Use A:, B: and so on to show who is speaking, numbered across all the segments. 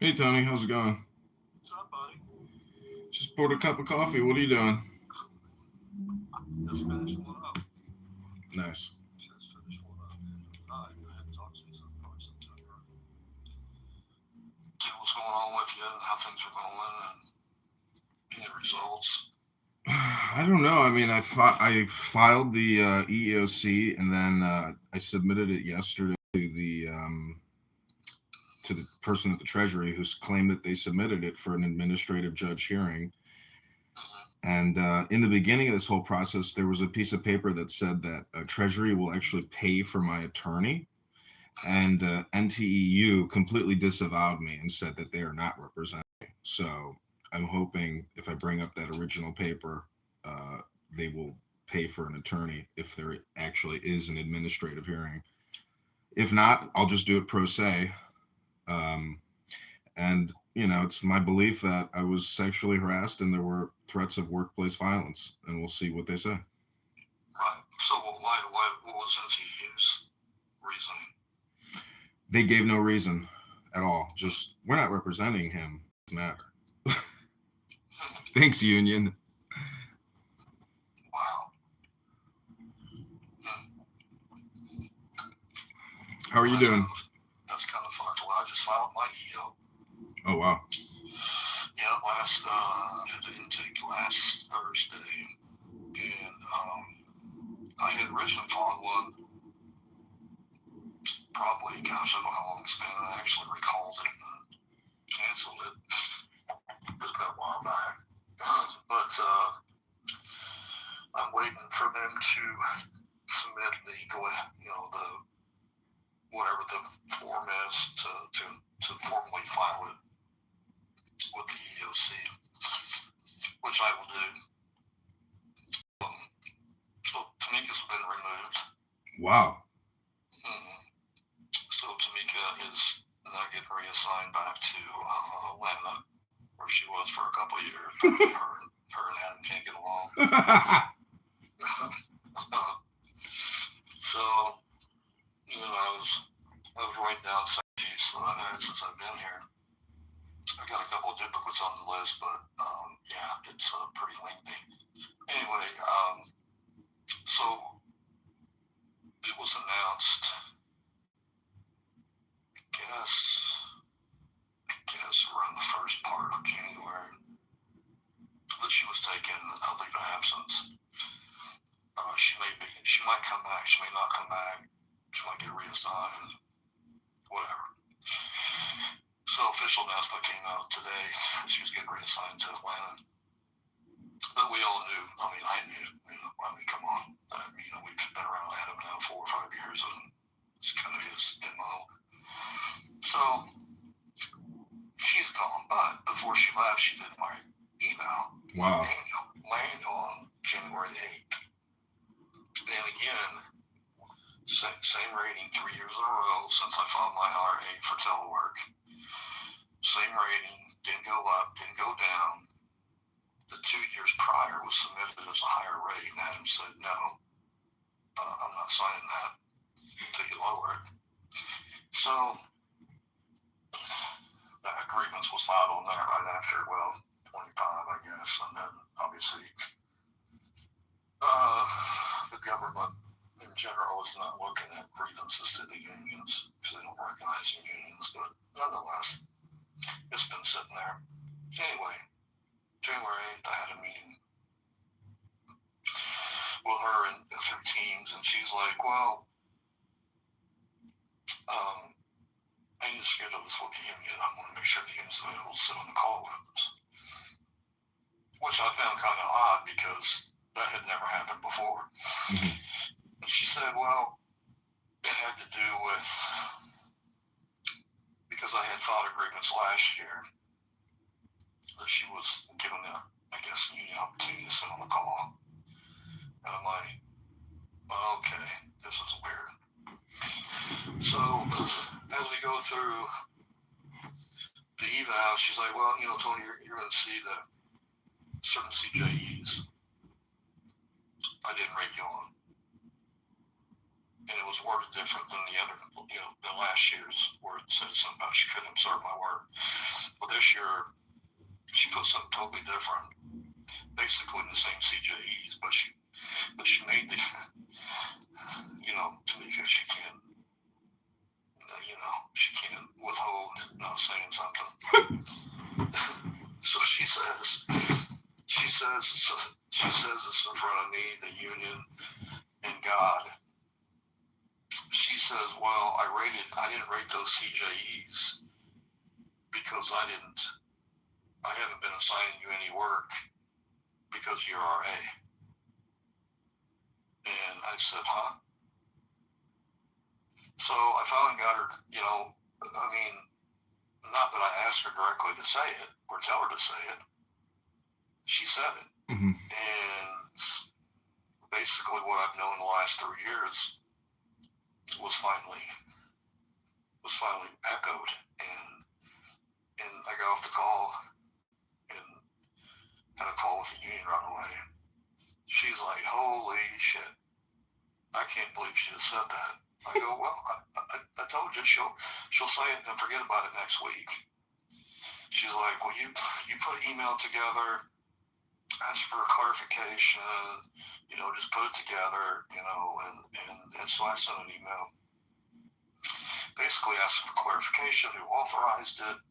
A: Hey Tony, how's it going?
B: What's up, buddy?
A: Just poured a cup of coffee. What are you doing?
B: Just finished one up.
A: Nice.
B: Just finished one up. You hadn't talked to me since probably September. See what's going on with you and how things are going and any results.
A: I don't know. I mean, I filed the EEOC and then I submitted it yesterday to the person at the Treasury who's claimed that they submitted it for an administrative judge hearing. And in the beginning of this whole process, there was a piece of paper that said that Treasury will actually pay for my attorney. And NTEU completely disavowed me and said that they are not representing me. So I'm hoping if I bring up that original paper, uh, they will pay for an attorney if there actually is an administrative hearing. If not, I'll just do it pro se. Um, and, it's my belief that I was sexually harassed and there were threats of workplace violence, and we'll see what they say.
B: Right. So what was NTU's reasoning?
A: They gave no reason at all. Just, we're not representing him. Matter. Thanks, union.
B: Wow.
A: How are you doing?
B: That's kind of fucked. Well, I just filed my EO.
A: Oh, wow.
B: Yeah, had the intake last Thursday, and I had originally filed one. Probably, gosh, I don't know how long it's been. I actually recalled it and canceled it. It's been a while back. But I'm waiting for them to submit the whatever the form is to formally file it with the EEOC, which I will do. So Tamika's been removed.
A: Wow.
B: So Tamika is not getting reassigned back to Atlanta, where she was for a couple of years. Her and Adam can't get along. So, I was writing down sections that I've had since I've been here. I got a couple of duplicates on the list, but yeah, it's pretty lengthy. Anyway, so it was announced, I guess around the first part of January, that she was taking a leave of absence. She might come back, she may not come back, she might get reassigned, whatever. So official announcement came out today that she was getting reassigned to Atlanta. But we all knew, I knew, come on. We've been around Adam now 4 or 5 years, and it's kind of his MO. So she's gone, but before she left, she did my eval.
A: Wow.
B: Manual on January 8th. And again, same rating 3 years in a row since I filed my RA for telework. Same rating, didn't go up, didn't go down. The 2 years prior was submitted as a higher rate, and Adam said, no, I'm not signing that until you lower it. So that grievance was filed on that right after, 25, I guess, and then obviously the government in general is not looking at grievances to the unions because they don't recognize the unions, but nonetheless, it's been sitting there. Anyway, January 8th, I had a meeting with her and a few teams, and she's like, well, I need to schedule this with the union. I want to make sure the union's available to sit on the call with us. Which I found kind of odd because that had never happened before.
A: Mm-hmm.
B: And she said, well, it had to do with, because I had filed a grievance last year, that she was given the union opportunity to sit on the call. And I'm like, okay, this is weird. So as we go through the eval, she's like, well, Tony, you're going to see that certain CJEs I didn't rate you on. And it was worded different than the other, than last year's, where it said something about she couldn't observe my work. last year, she put something totally different, basically the same CJEs, but she made the, Tamika, she can't, she can't withhold not saying something. So she says this in front of me, the union, and God. She says, well, I didn't rate those CJEs because I haven't been assigning you any work because you're RA. And I said, huh? So I finally got her, not that I asked her directly to say it or tell her to say it. She said it.
A: Mm-hmm.
B: And basically what I've known the last 3 years was finally echoed. And I got off the call and had a call with the union right away. She's like, holy shit, I can't believe she just said that. I go, well, I told you she'll say it and forget about it next week. She's like, well, you put email together, ask for a clarification, just put it together, and so I sent an email basically asking for clarification, who authorized it,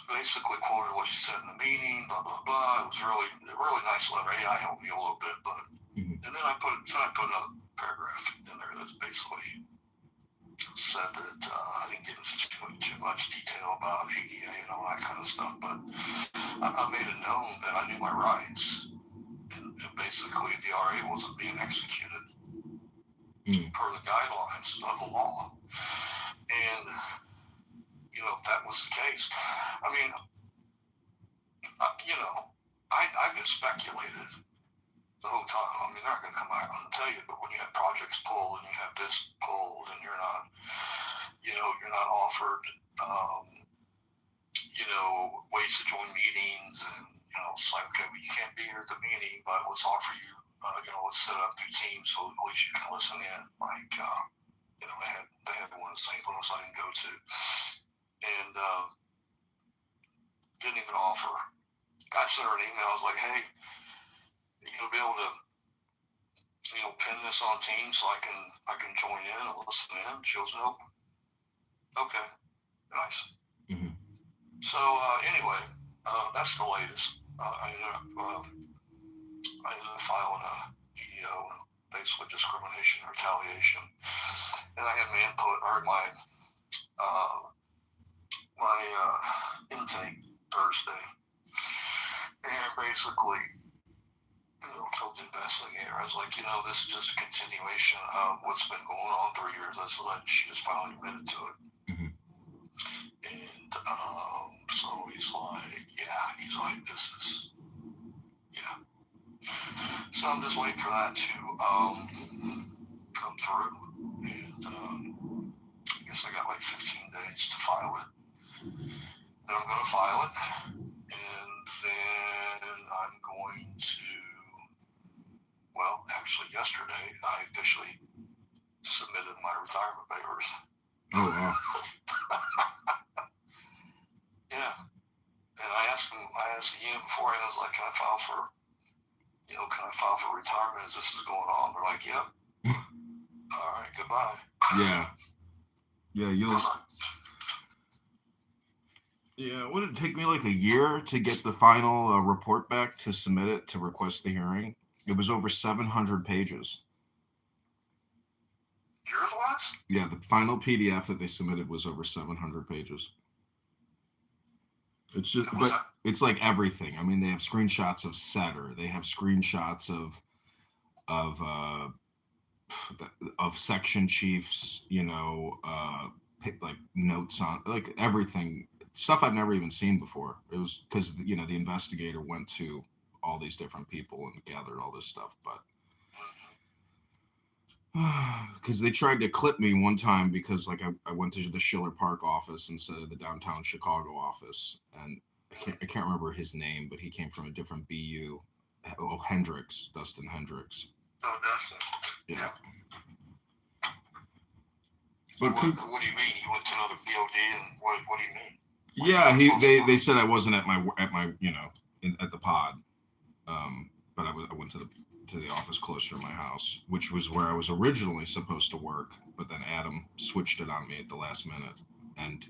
B: basically quoted what she said in the meeting, blah, blah, blah. It was a really nice letter. Yeah, I helped you a little bit, but, and then I put another paragraph in there that's basically said that I didn't get into too much detail about GDA and all that kind of stuff, but I made it known that I knew my rights, and basically the RA wasn't being executed per the guidelines of the law. And, if that was the case, I just speculated the whole time. They're not going to come out and tell you, but when you have projects pulled and you have this pulled and you're not offered, ways to join meetings, and, it's like, okay, well, you can't be here at the meeting, but let's offer you, let's set up through Teams so at least you can listen in. Like, they had one in St. Louis I didn't go to, and didn't even offer. I sent her an email. I was like, hey, you'll be able to, pin this on Teams so I can join in and listen in. She goes, nope. Okay, nice.
A: Mm-hmm.
B: So anyway, that's the latest. I ended up filing a EEO, basically discrimination and retaliation, and I had my input or my intake Thursday, and basically, told the investigator, I was like, this is just a continuation of what's been going on 3 years. That's what she just finally admitted to it.
A: Mm-hmm.
B: And so he's like, this is, yeah. So I'm just waiting for that to come through, and I guess I got like 15 days to file it. Then I'm going to file it, and then I'm going to, well, actually yesterday I officially submitted my retirement papers.
A: Oh, wow.
B: Yeah. And I asked Ian before, and I was like, can I file for retirement as this is going on? They're like, yep. All right, goodbye.
A: Yeah. Yeah, Yeah, would it take me like a year to get the final report back to submit it to request the hearing? It was over 700 pages.
B: Yours was?
A: Yeah, the final PDF that they submitted was over 700 pages. It's just, but it's like everything. They have screenshots of Setter. They have screenshots of section chiefs, like notes on, like everything, stuff I've never even seen before. It was because, the investigator went to all these different people and gathered all this stuff, but because they tried to clip me one time because I went to the Schiller Park office instead of the downtown Chicago office, and I can't remember his name, but he came from a different BU. Oh, Dustin Hendricks.
B: Oh, Dustin.
A: Yeah.
B: But what do you mean? You went to another BOD, and what do you mean?
A: Yeah, they said I wasn't at my at the pod, but I went to the office closer to my house, which was where I was originally supposed to work, but then Adam switched it on me at the last minute, and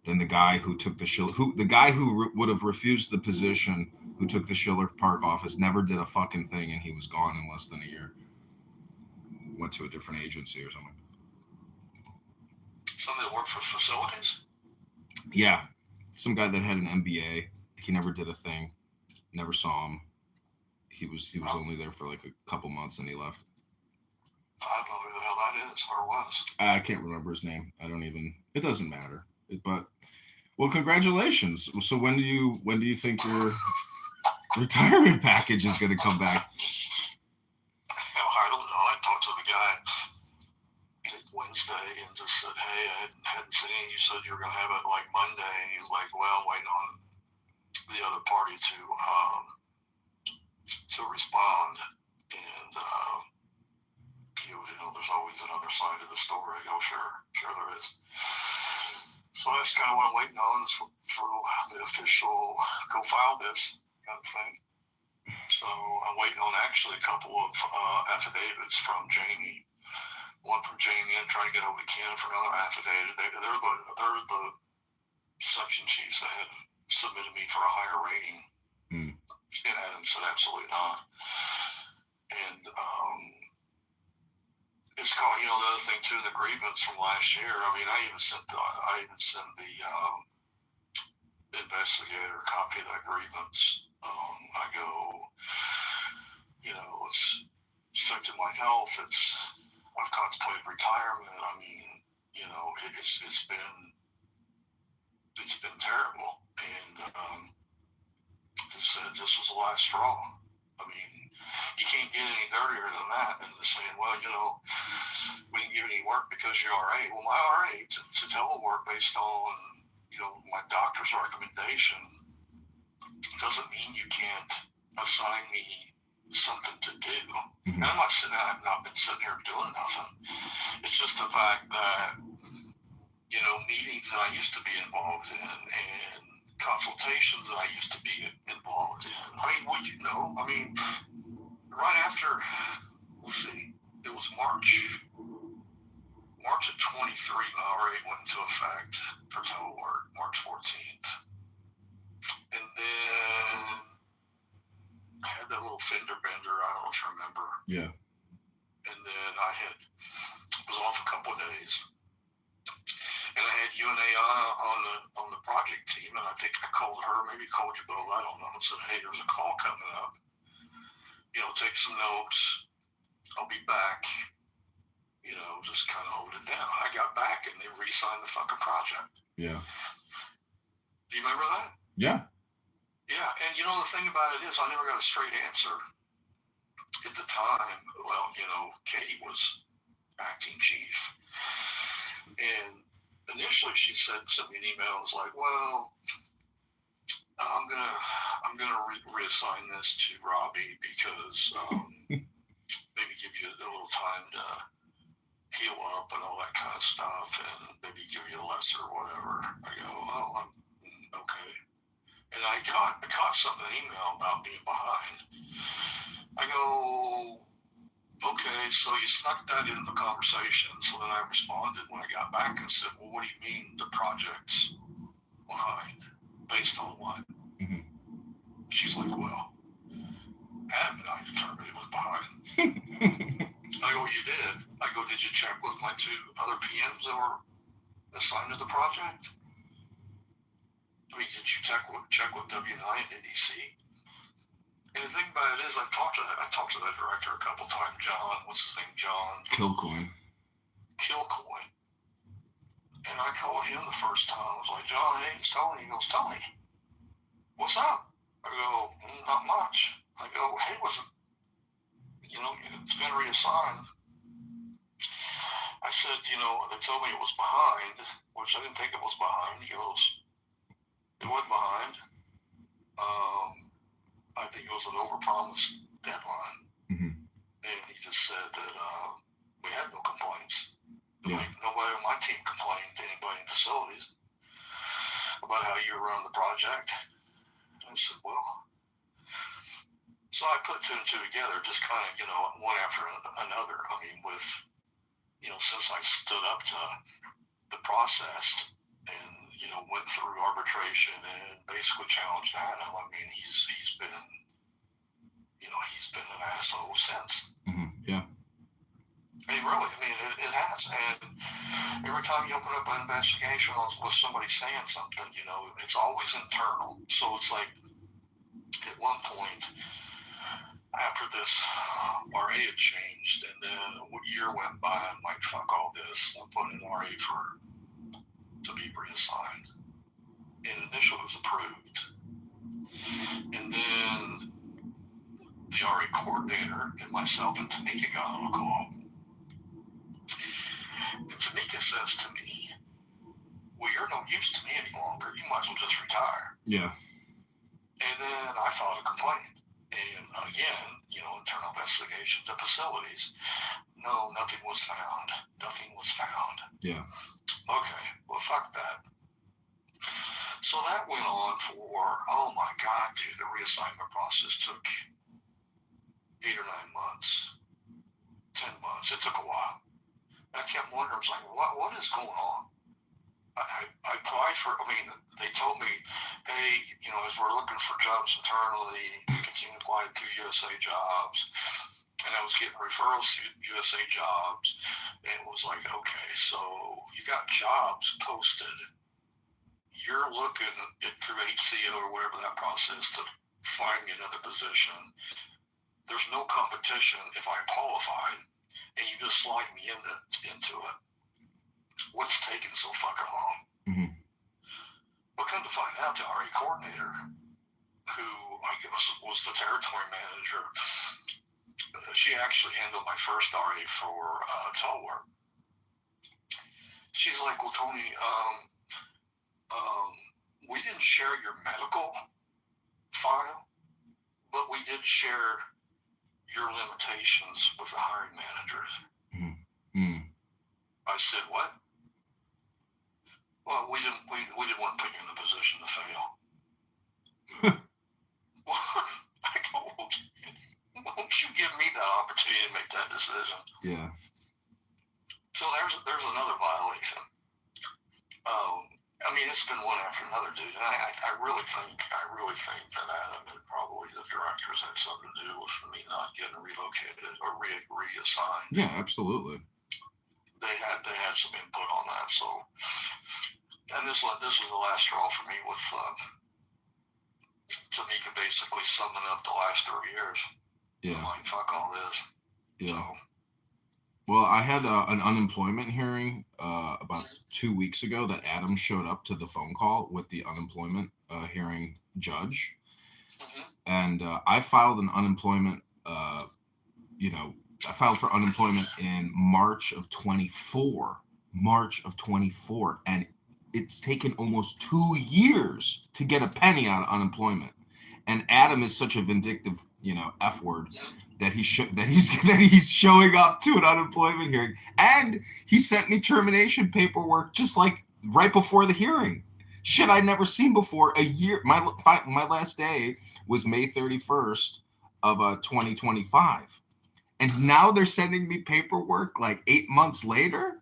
A: then the guy who took the guy who would have refused the position, who took the Schiller Park office, never did a fucking thing, and he was gone in less than a year. Went to a different agency or something.
B: Somebody that worked for facilities?
A: Yeah, some guy that had an MBA. He never did a thing. Never saw him. He was only there for like a couple months and he left.
B: I don't know who the hell that is or was.
A: I can't remember his name. It doesn't matter. But well, congratulations. So when do you think your retirement package is going to come back?
B: I don't know. I talked to the guy Wednesday and just said, hey, I hadn't seen you. You said you were going to have it like Monday. And he was like, well, I'm waiting on the other party to respond. And, there's always another side of the story. Oh, sure there is. So that's kind of what I'm waiting on is for the official go file this kind of thing. So I'm waiting on actually a couple of affidavits from Jamie. One from Jamie and trying to get over to Ken for another affidavit. They're the section chiefs that had submitted me for a higher rating. And Adam said absolutely not. And it's called, the other thing too, the grievance from last year. I mean, I even sent the investigator a copy of that grievance. I go, it's affected my health. I've contemplated retirement. I mean, it's been terrible. And he said this was the last straw. I mean, you can't get any dirtier than that. And they're saying, well, we didn't give any work because you're RA. Well, my RA to telework based on, my doctor's recommendation doesn't mean you can't assign me something to do. Mm-hmm. And I'm not saying I've not been sitting here doing nothing. It's just the fact that, meetings that I used to be involved in and consultations that I used to be involved in. I mean, right after, let's see, it was March of 23, my RA went into effect for telework, March 14th. And then I had that little fender bender, I don't know if you remember.
A: Yeah.
B: And then I was off a couple of days. And I had you and Ayana on the project team, and I think I called her, maybe called you both, I don't know, and said, hey, there's a call coming up. Take some notes. I'll be back. Just kind of hold it down. I got back, and they re-signed the fucking project. Yeah. Do you remember that?
A: Yeah.
B: Yeah, and the thing about it is I never got a straight answer at the time. Well, Katie was acting chief. And initially she sent me an email. It was like, well, I'm gonna reassign this to Robbie because maybe give you a little time to heal up and all that kind of stuff, and maybe give you a lesser or whatever. I go, oh, okay. And I caught something in the email about being behind. I go, okay, so you snuck that into the conversation. So then I responded when I got back and said, well, what do you mean the project's behind? Based on what? Mm-hmm. She's like, well, Adam and I determined it was behind. I go, you did? I go, did you check with my two other PMs that were assigned to the project? I mean, did you check with W9 and NDC? And the thing about it is, I talked to that director a couple times, John, what's his name, John?
A: Kilcoyne.
B: And I called him the first time. I was like, John, hey, it's Tony. He goes, Tony, what's up? I go, not much. I go, hey, it's been reassigned. I said, they told me it was behind, which I didn't think it was behind. He goes, it wasn't behind. I think it was an overpromised deadline. Mm-hmm. And he just said that we had no complaints. Yeah. Nobody on my team complained to anybody in facilities about how how you run the project? And I said, well, so I put two and two together, just kind of, one after another. I mean, since I stood up to the process and, went through arbitration and basically challenged Adam, I mean, he's been an asshole since.
A: Mm-hmm. Yeah.
B: It really, I mean, it has. And every time you open up an investigation with somebody saying something, it's always internal. So it's like, at one point, after this RA had changed, and then a year went by, I'm like, fuck all this. I'm putting an RA to be reassigned. And initially it was approved. And then the RA coordinator and myself and Tamika got on a call. And Tamika says to me, well, you're no use to me any longer. You might as well just retire.
A: Yeah.
B: And then I filed a complaint. And again, internal investigations at facilities. No, nothing was found. Nothing was found.
A: Yeah.
B: Okay, well, fuck that. So that went on for, oh my God, dude, the reassignment process took 8 or 9 months, 10 months. It took a while. I kept wondering, I was like, what is going on? I applied for, they told me, hey, as we're looking for jobs internally, continue to apply through USA Jobs. And I was getting referrals to USA Jobs. And it was like, okay, so you got jobs posted. You're looking through HCO or whatever that process to find me another position. There's no competition if I qualified, and you just slide me into it. What's taking so fucking long?
A: Mm-hmm.
B: But come to find out, the RA coordinator, who I guess was the territory manager, she actually handled my first RA for telework. She's like, well, Tony, we didn't share your medical file, but we did share your limitations with the hiring managers.
A: Mm-hmm.
B: I said, what? Well, we didn't want to put you in a position to fail. Well, I go, won't you give me that opportunity to make that decision?
A: Yeah.
B: So there's another violation. It's been one after another, dude. And I really think that Adam and probably the directors had something to do with me not getting relocated or reassigned.
A: Yeah, absolutely.
B: They had some input on that. So, and this was the last straw for me with Tamika basically summing up the last 3 years.
A: Yeah.
B: I'm like, fuck all this.
A: Yeah.
B: So,
A: well, I had an unemployment hearing about 2 weeks ago that Adam showed up to the phone call with the unemployment hearing judge.
B: mm-hmm.
A: And I filed an unemployment, I filed for unemployment in March of 24, and it's taken almost 2 years to get a penny out of unemployment. And Adam is such a vindictive, F word that he's showing up to an unemployment hearing, and he sent me termination paperwork just like right before the hearing. Shit I'd never seen before. A year. My last day was May 31st of 2025, and now they're sending me paperwork like 8 months later.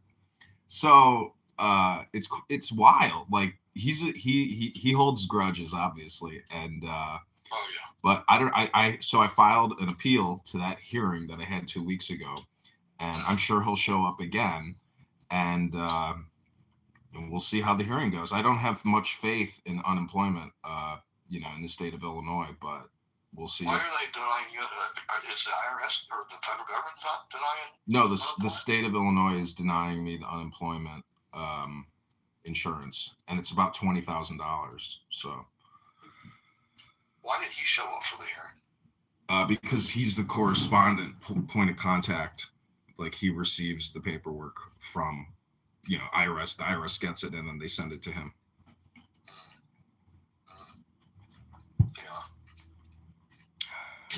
A: So it's wild. Like he holds grudges, obviously, and.
B: Oh yeah.
A: But I filed an appeal to that hearing that I had 2 weeks ago, and I'm sure he'll show up again, and we'll see how the hearing goes. I don't have much faith in unemployment, in the state of Illinois, but we'll see.
B: Why are they denying you? Is the IRS or the federal government not denying?
A: No, the state of Illinois is denying me the unemployment insurance, and it's about $20,000. So.
B: Why did he show up for the hearing?
A: Because he's the correspondent point of contact. Like, he receives the paperwork from, IRS. The IRS gets it, and then they send it to him.
B: Yeah.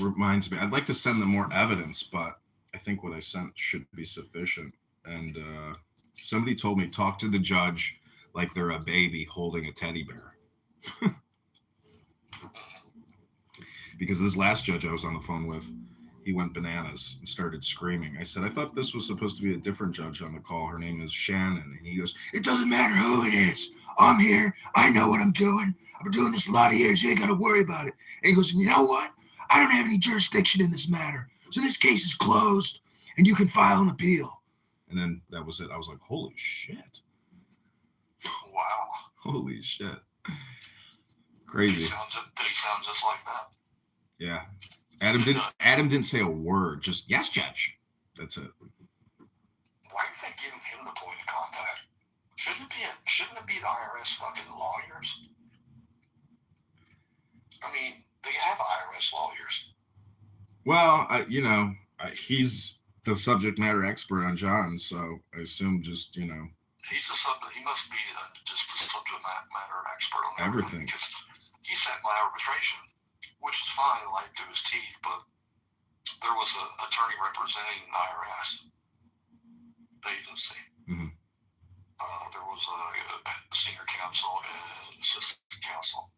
A: Reminds me, I'd like to send them more evidence, but I think what I sent should be sufficient. And somebody told me, talk to the judge like they're a baby holding a teddy bear. Because this last judge I was on the phone with, he went bananas and started screaming. I said, I thought this was supposed to be a different judge on the call. Her name is Shannon. And he goes, it doesn't matter who it is. I'm here. I know what I'm doing. I've been doing this a lot of years. You ain't got to worry about it. And he goes, and you know what? I don't have any jurisdiction in this matter. So this case is closed and you can file an appeal. And then that was it. I was like, holy shit.
B: Wow.
A: Holy shit. Crazy.
B: They sound just like that.
A: Yeah. Adam didn't say a word, just yes, Judge. That's it.
B: Why are they giving him the point of contact? Shouldn't it be the IRS fucking lawyers? I mean, they have IRS lawyers.
A: Well, he's the subject matter expert on John, so I assume just,
B: he must be just the subject matter expert on everything. Because he set my arbitration, which is fine, like through his teeth, but there was an attorney representing the IRS agency.
A: Mm-hmm.
B: There was a senior counsel and assistant counsel.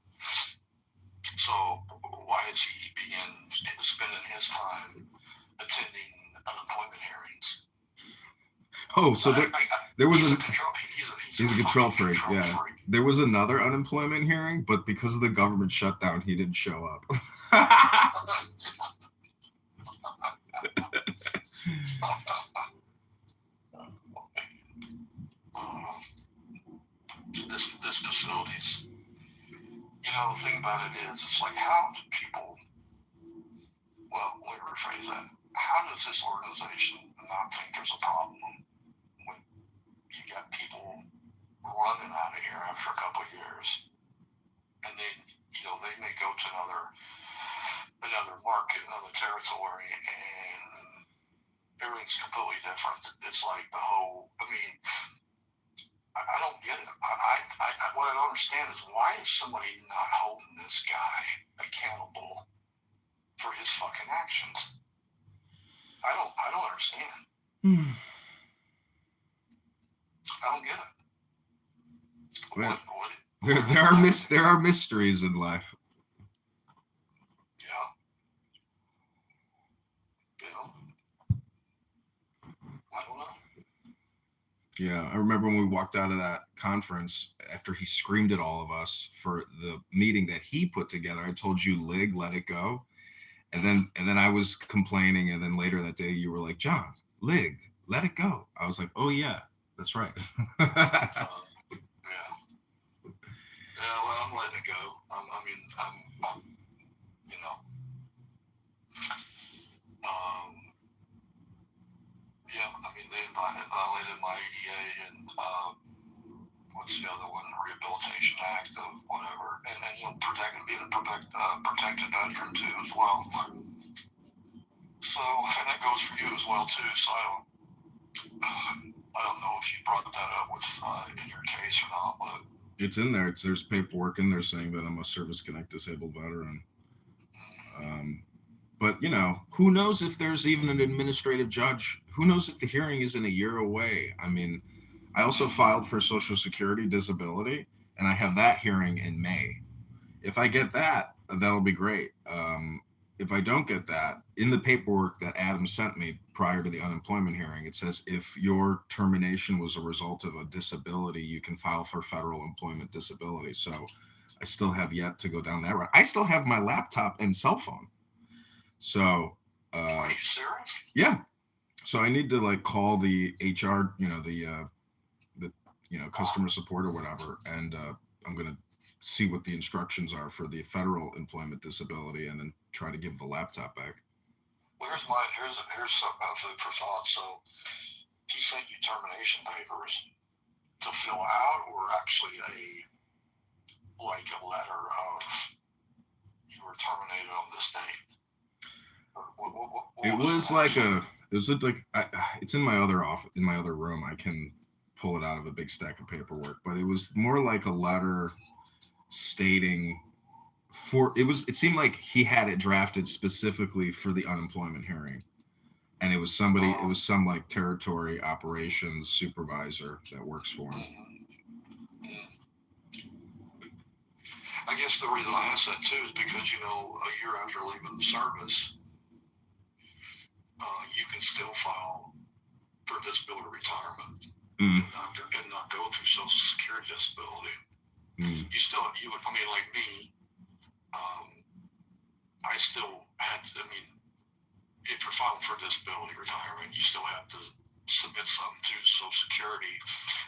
B: So why is he spending his time attending unemployment hearings?
A: Oh, so there was
B: he's a control freak.
A: Yeah. There was another unemployment hearing, but because of the government shutdown, he didn't show up.
B: This facilities. The thing about it is, it's like, how do people, well, let me rephrase that. How does this organization not think there's a problem when you got people running out of here after a couple of years, and then, they may go to another market, another territory, and everything's completely different. It's like the whole, I don't get it. What I don't understand is, why is somebody not holding this guy accountable for his fucking actions? I don't understand. I don't get it.
A: There are mysteries in life.
B: Yeah. I don't know.
A: Yeah, I remember when we walked out of that conference after he screamed at all of us for the meeting that he put together. I told you, Lig, let it go. And then I was complaining, and then later that day you were like, John, Lig, let it go. I was like, oh yeah, that's right.
B: Yeah, well, I'm letting it go. They violated my ADA and what's the other one? The Rehabilitation Act of whatever, and then being a protected veteran too as well. So, and that goes for you as well too. So I don't know if you brought that up with in your case or not, but
A: it's in there. There's paperwork in there saying that I'm a service-connected disabled veteran. But, who knows if there's even an administrative judge? Who knows if the hearing isn't a year away? I also filed for Social Security disability, and I have that hearing in May. If I get that, that'll be great. If I don't get that, in the paperwork that Adam sent me prior to the unemployment hearing, it says if your termination was a result of a disability, you can file for federal employment disability. So I still have yet to go down that route. I still have my laptop and cell phone. So,
B: are you serious?
A: Yeah. So I need to call the HR, the customer support or whatever, and I'm gonna see what the instructions are for the federal employment disability, and then try to give the laptop back.
B: Well, here's some food for thought. So he sent you termination papers to fill out, or actually a letter of you were terminated on this date?
A: It's in my other in my other room. I can pull it out of a big stack of paperwork, but it was more like a letter stating it seemed like he had it drafted specifically for the unemployment hearing, and it was some territory operations supervisor that works for him.
B: the reason I asked that too is because, you know, a year after leaving the service, you can still file for disability retirement and not go through Social Security disability. You still, I mean, like me, I still had to, I mean, if you're filing for disability retirement, you still have to submit something to Social Security.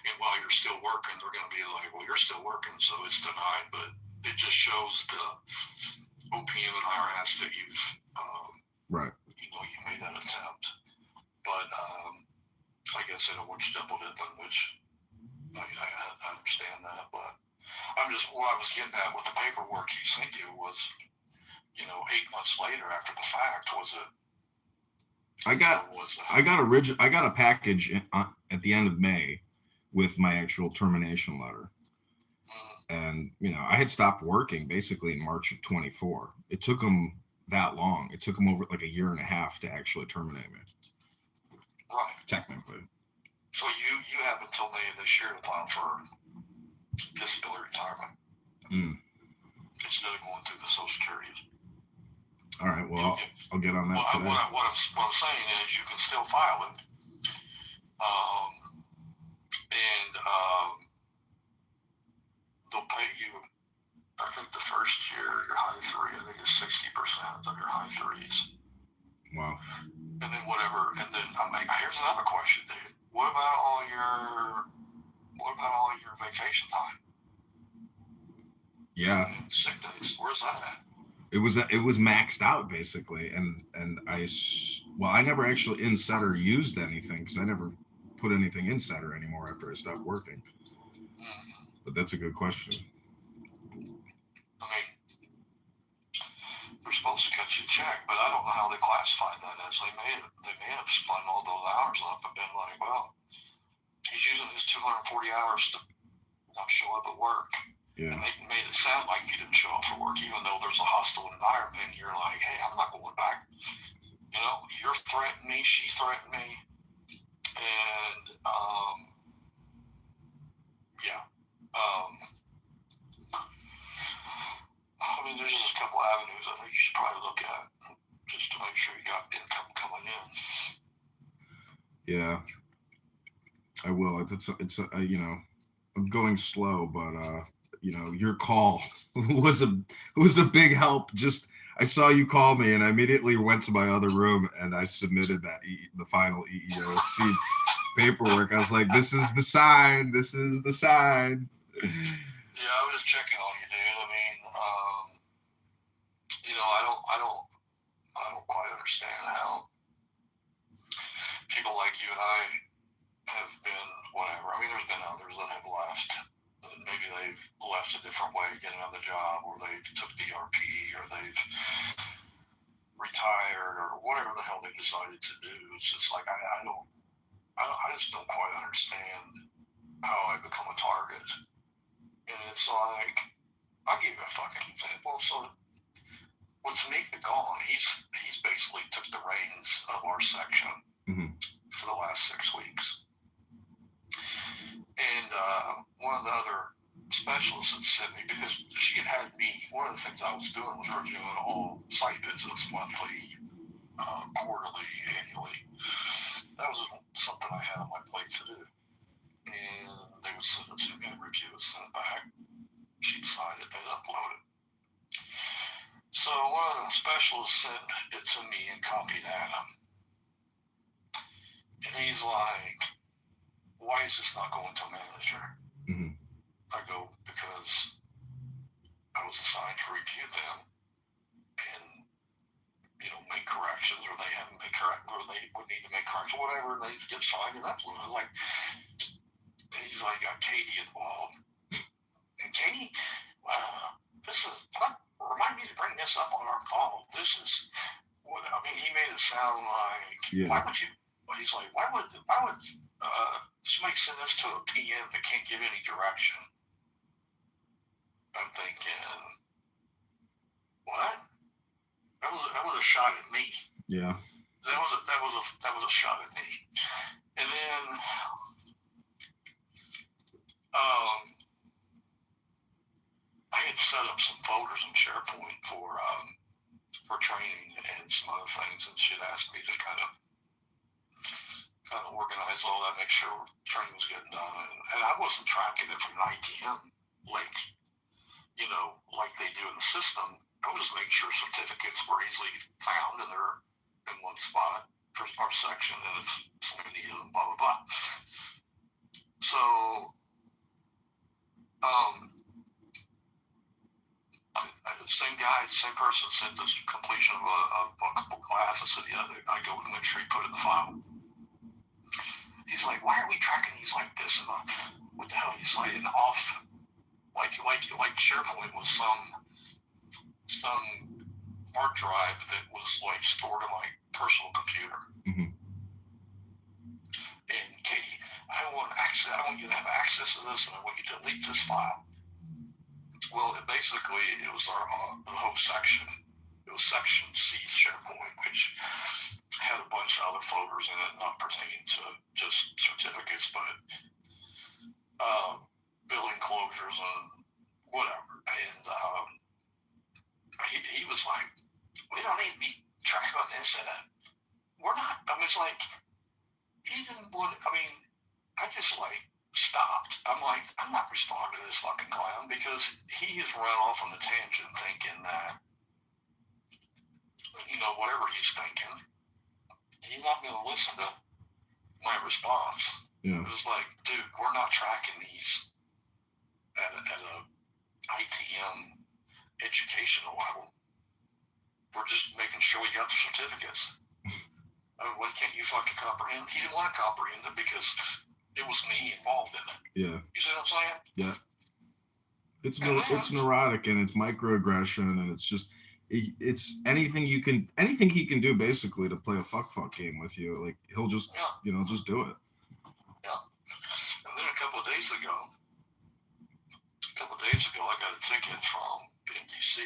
B: And while you're still working, they're going to be like, well, you're still working, so it's denied. But it just shows the OPM and IRS that you've,
A: right.
B: You know, you made that attempt. But I guess I don't want you double dipping, which I understand that. But I'm just, what I was getting at with the paperwork he sent you was, you know, 8 months later after the fact, was it?
A: I got a package at the end of May with my actual termination letter. And, you know, I had stopped working basically in March of 24. It took them that long. It took them over like a year and a half to actually terminate me.
B: Right.
A: Technically.
B: So you have until May of this year to file for disability retirement. Instead of going through the Social Security.
A: All right, well, I'll get on that today.
B: What I'm saying is you can still file it. They'll pay you, I think the first year, your high three, I think it's 60% of your high threes.
A: Wow.
B: And then whatever, and then here's another question, dude. What about all your vacation time?
A: Yeah.
B: And sick days. Where's that at?
A: It was maxed out basically, and I never actually in Setter used anything because I never put anything in Setter anymore after I stopped working. But that's a good question.
B: I mean, they're supposed to cut you a check, but I don't know how they classified that as. They may have spun all those hours up and been like, well, he's using his 240 hours to not show up at work.
A: Yeah.
B: And they made it sound like you didn't show up for work, even though there's a hostile environment. You're like, hey, I'm not going back. You know, you're threatening me, she threatened me. And, yeah. I mean, there's just a couple avenues I think you should probably look at just to make sure you got income coming in.
A: Yeah. I will. It's you know, I'm going slow, but, you know, your call was a big help. Just I saw you call me, and I immediately went to my other room and I submitted that the final EEOC paperwork. I was like, "This is the sign. This is the sign."
B: Yeah, I was just checking on you, dude. I mean, you know, I don't quite understand how people like you and I have been whatever. I mean, there's been others that have left. Maybe they've left a different way to get another job, or they took DRP, or they've retired, or whatever the hell they decided to do. It's just like I just don't quite understand how I become a target. And it's like, I'll give you a fucking example. So with Tanika gone, he's basically took the reins of our section for the last 6 weeks. And one of the other specialists had sent me, because she had me, one of the things I was doing was reviewing all site visits monthly, quarterly, annually. That was something I had on my plate to do. And they would send it to me and review it, send it back. She'd sign it, they'd upload it. So one of the specialists sent it to me and copied Adam. And he's like, why is this not going to a manager? I go, because I was assigned to review them and, you know, make corrections, or they haven't made corrections, or they would need to make corrections, whatever, and they get signed and uploaded. Like, he's like, got Katie involved. And Katie, this is, remind me to bring this up on our call. This is, what, I mean, he made it sound like, why would you, he's like, why would somebody send this to a PM that can't give any direction? I'm thinking, what? That was a shot at me.
A: Yeah.
B: That was a shot at me. And then, I I had set up some folders in SharePoint for training and some other things, and she had asked me to kind of organize all that, make sure training was getting done, and I wasn't tracking it from an ITM like like they do in the system. I was making sure certificates were easily found and they're in one spot for our section, and it's blah blah blah. So same person sent this completion of a couple classes. So I go and make sure he put it in the file. He's like, why are we tracking these like this? And what the hell? He's like, off, like SharePoint was some hard drive that was like stored on my personal computer.
A: Mm-hmm.
B: And Katie, I want you to have access to this, and I want you to delete this file. Well, it was our the whole section. It was section C SharePoint, which had a bunch of other folders in it, not pertaining to just certificates, but billing closures and whatever. And he was like, we don't need to be tracking on this and that. We're not. I mean, it's like, he didn't want, I just stopped. I'm like, I'm not responding to this fucking clown, because he has run off on the tangent thinking that, whatever he's thinking, he's not going to listen to my response.
A: Yeah.
B: It was like, dude, we're not tracking these at a ITM educational level. We're just making sure we got the certificates. Why can't you fucking comprehend? He didn't want to comprehend it because it was me involved in it.
A: Yeah.
B: You see what I'm saying?
A: Yeah. It's neurotic, and it's microaggression, and it's just it's anything he can do basically to play a fuck game with you. Like, he'll just just do it.
B: Yeah. And then a couple of days ago, I got a ticket from NBC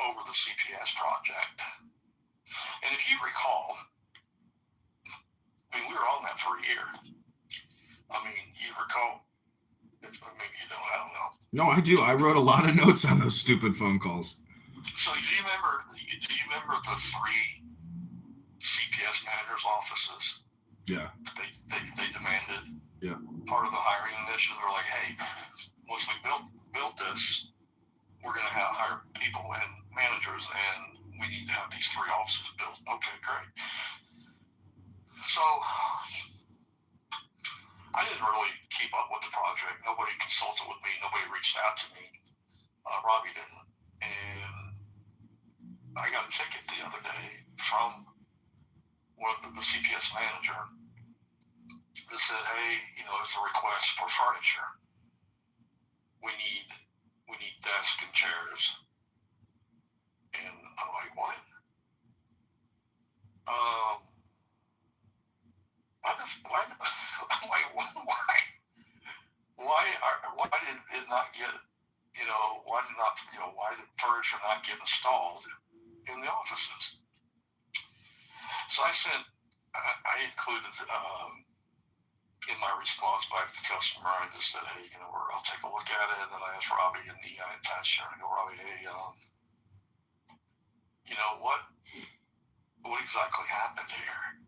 B: over the CPS project. And if you recall, we were on that for a year. You recall? Maybe you don't, I don't know.
A: No, I do. I wrote a lot of notes on those stupid phone calls.
B: So do you remember the 3 CPS managers' offices?
A: Yeah.
B: They demanded.
A: Yeah.
B: Part of the hiring initiative, they're like, hey, once we build this, we're going to hire people and managers, and we need to have these 3 offices built. Okay, great. So I didn't really keep up with the project. Nobody consulted with me. Nobody reached out to me. Robbie didn't. And I got a ticket the other day from the CPS manager that said, hey, there's a request for furniture. We need desks and chairs. And I'm like, what? Why did it not get, why did furniture not get installed in the offices? So I included, in my response back to the customer, I just said, hey, I'll take a look at it. And then I asked Robbie I attached her, and I go, Robbie, hey, what exactly happened here?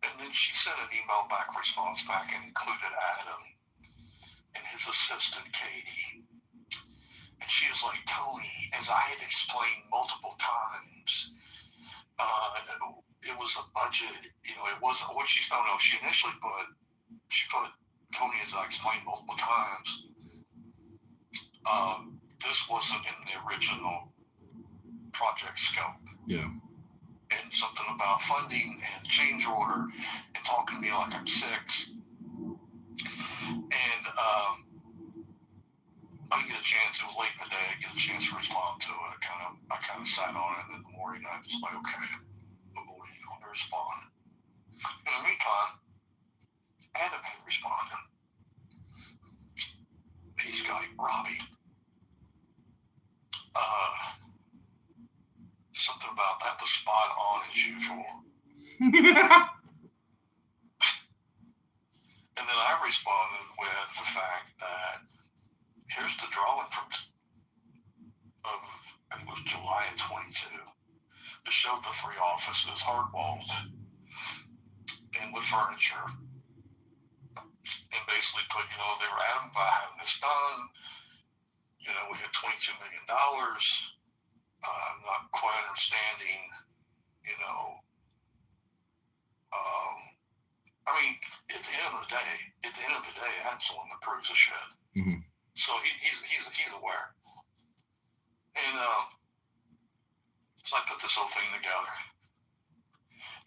B: And then she sent an email response back, and included Adam and his assistant, Katie. And she was like, Tony, as I had explained multiple times, it was a budget, it wasn't what she initially put, Tony, as I explained multiple times, this wasn't in the original project scope.
A: Yeah.
B: And something about funding and change order and talking to me like I'm 6. And I didn't get a chance. It was late in the day. I get a chance to respond to it. I kind of sat on it, and in the morning I was like, okay, I'm going to respond. In the meantime, Adam had responded. He's got Robbie. Something about that was spot on as usual. And then I responded with the fact that showed the 3 offices, hard-walled, and with furniture. And basically put, they were adamant about having this done. We had $22 million. I'm not quite understanding, at the end of the day, Adam's the one that proves the shit.
A: Mm-hmm.
B: So he's aware. And so I put this whole thing together.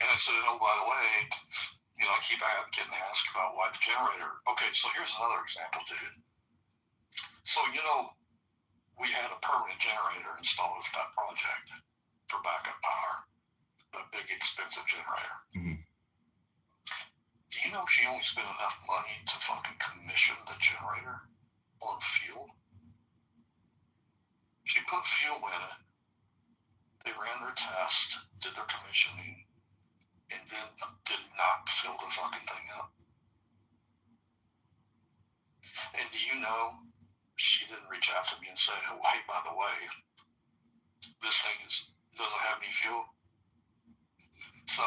B: And I said, by the way, I keep getting asked about why the generator. Okay, so here's another example, dude. So, we had a permanent generator installed with that project for backup power, a big expensive generator.
A: Mm-hmm.
B: Do you know she only spent enough money to fucking commission the generator on fuel? She put fuel in it, they ran their test, did their commissioning, and then did not fill the fucking thing up. And do you know, she didn't reach out to me and say, oh, hey, by the way, this thing doesn't have any fuel. So,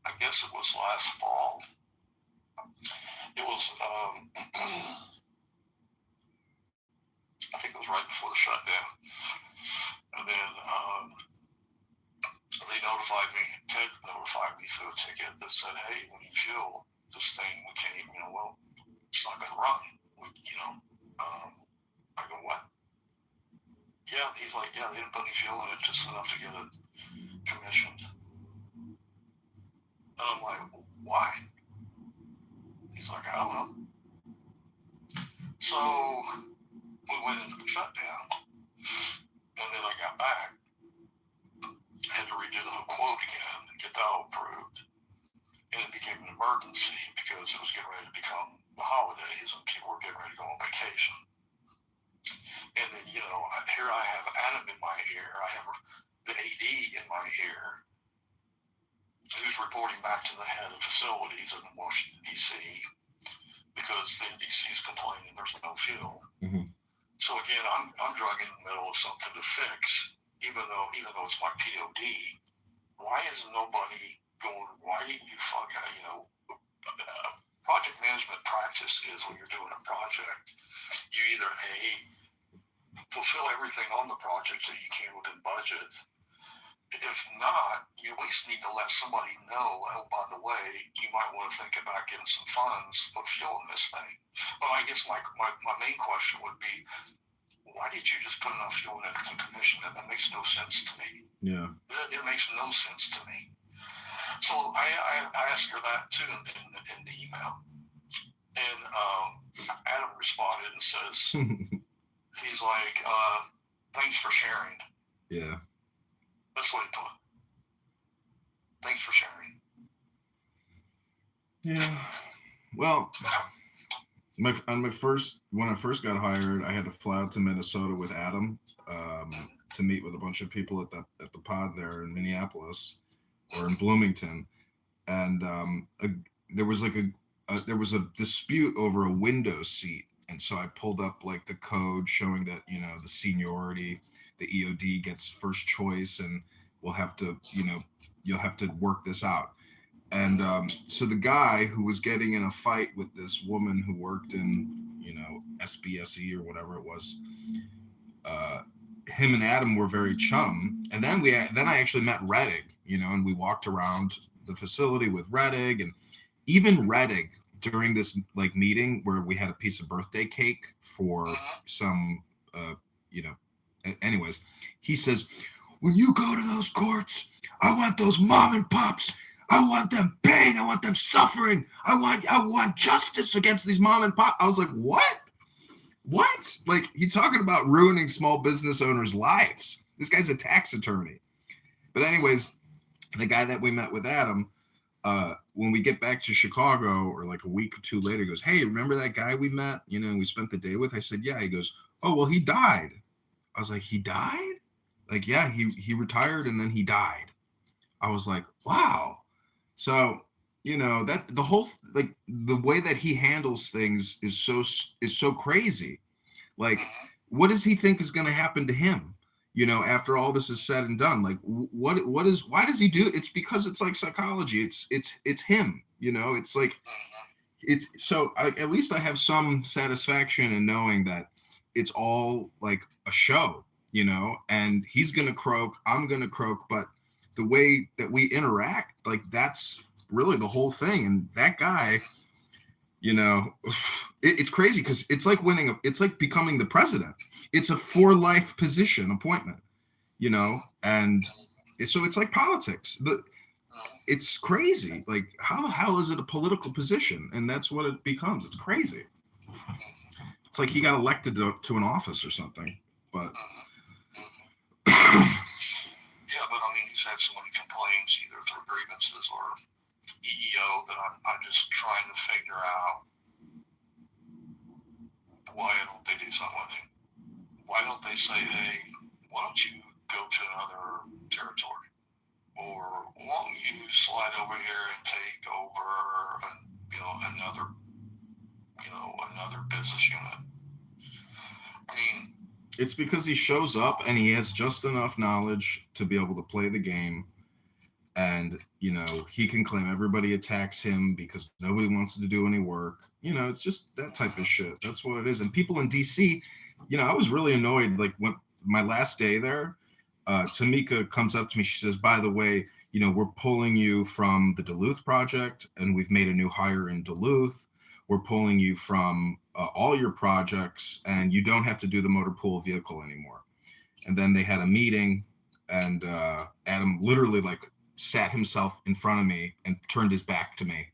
B: I guess it was last fall. It was, I think it was right before the shutdown. And then they notified me, Ted notified me through a ticket that said, hey, when you fuel this thing, we can't even, it's not going to run. I go, what? Yeah, he's like, yeah, they didn't put any fuel in it, just enough to get it commissioned. And I'm like, why? He's like, I don't know. So we went into the shutdown, and then I got back. I had to redo the whole quote again and get that all approved. And it became an emergency because it was getting ready to become the holidays and people were getting ready to go on vacation. And then, here I have Adam in my ear. I have the AD in my ear who's reporting back to the head of facilities in Washington, D.C. because the NDC is complaining there's no fuel.
A: Mm-hmm.
B: So again, I'm drug in the middle of something to fix, even though it's my POD. Why is nobody going, why didn't you project management practice is when you're doing a project, you either fulfill everything on the project that you can within budget. If not, you at least need to let somebody know, oh, by the way, you might want to think about getting some funds for fueling this thing. Well, I guess my main question would be, why did you just put enough fuel in it to commission it? That makes no sense to me.
A: Yeah.
B: It makes no sense to me. So I asked her that too in the email. And Adam responded and says, he's like, thanks for sharing.
A: Yeah.
B: That's what he put. Thanks for sharing.
A: Yeah. Well, when I first got hired, I had to fly out to Minnesota with Adam to meet with a bunch of people at the pod there in Minneapolis or in Bloomington, and there was a dispute over a window seat, and so I pulled up like the code showing that the seniority, the EOD gets first choice, and we'll have to you'll have to work this out. And so the guy who was getting in a fight with this woman who worked in, SBSE or whatever it was, him and Adam were very chum. And then I actually met Rettig, and we walked around the facility with Rettig, and even Rettig during this like meeting where we had a piece of birthday cake for some, anyways, he says, when you go to those courts, I want those mom and pops. I want them paying. I want them suffering. I want justice against these mom and pop. I was like, what? Like, he's talking about ruining small business owners' lives. This guy's a tax attorney. But anyways, the guy that we met with Adam, when we get back to Chicago or like a week or two later, he goes, hey, remember that guy we met, and we spent the day with? I said, yeah. He goes, oh, well, he died. I was like, he died? Like, yeah, he retired and then he died. I was like, wow. So, that the whole, like, the way that he handles things is so crazy. Like, what does he think is going to happen to him? you know, after all this is said and done, like why does he do it? It's because it's like psychology. It's him, you know. It's like it's so at least I have some satisfaction in knowing that it's all like a show, you know, and he's gonna croak, I'm gonna croak, but the way that we interact, like that's really the whole thing. And that guy, you know, it's crazy because it's like it's like becoming the president. It's a for life position appointment, you know, and so it's like politics. It's crazy. Like, how the hell is it a political position? And that's what it becomes. It's crazy. It's like he got elected to an office or something. But
B: Yeah, but I mean, he's had so many complaints, either through grievances or EEO, that I'm just trying to figure out why don't they do something with him? Why don't they say, hey, why don't you go to another territory? Or why don't you slide over here and take over, another business unit? I mean,
A: it's because he shows up and he has just enough knowledge to be able to play the game. And, you know, he can claim everybody attacks him because nobody wants to do any work. You know, it's just that type of shit. That's what it is. And people in DC, you know, I was really annoyed. Like when my last day there, Tamika comes up to me. She says, by the way, you know, we're pulling you from the Duluth project and we've made a new hire in Duluth. We're pulling you from all your projects and you don't have to do the motor pool vehicle anymore. And then they had a meeting and Adam literally like sat himself in front of me and turned his back to me.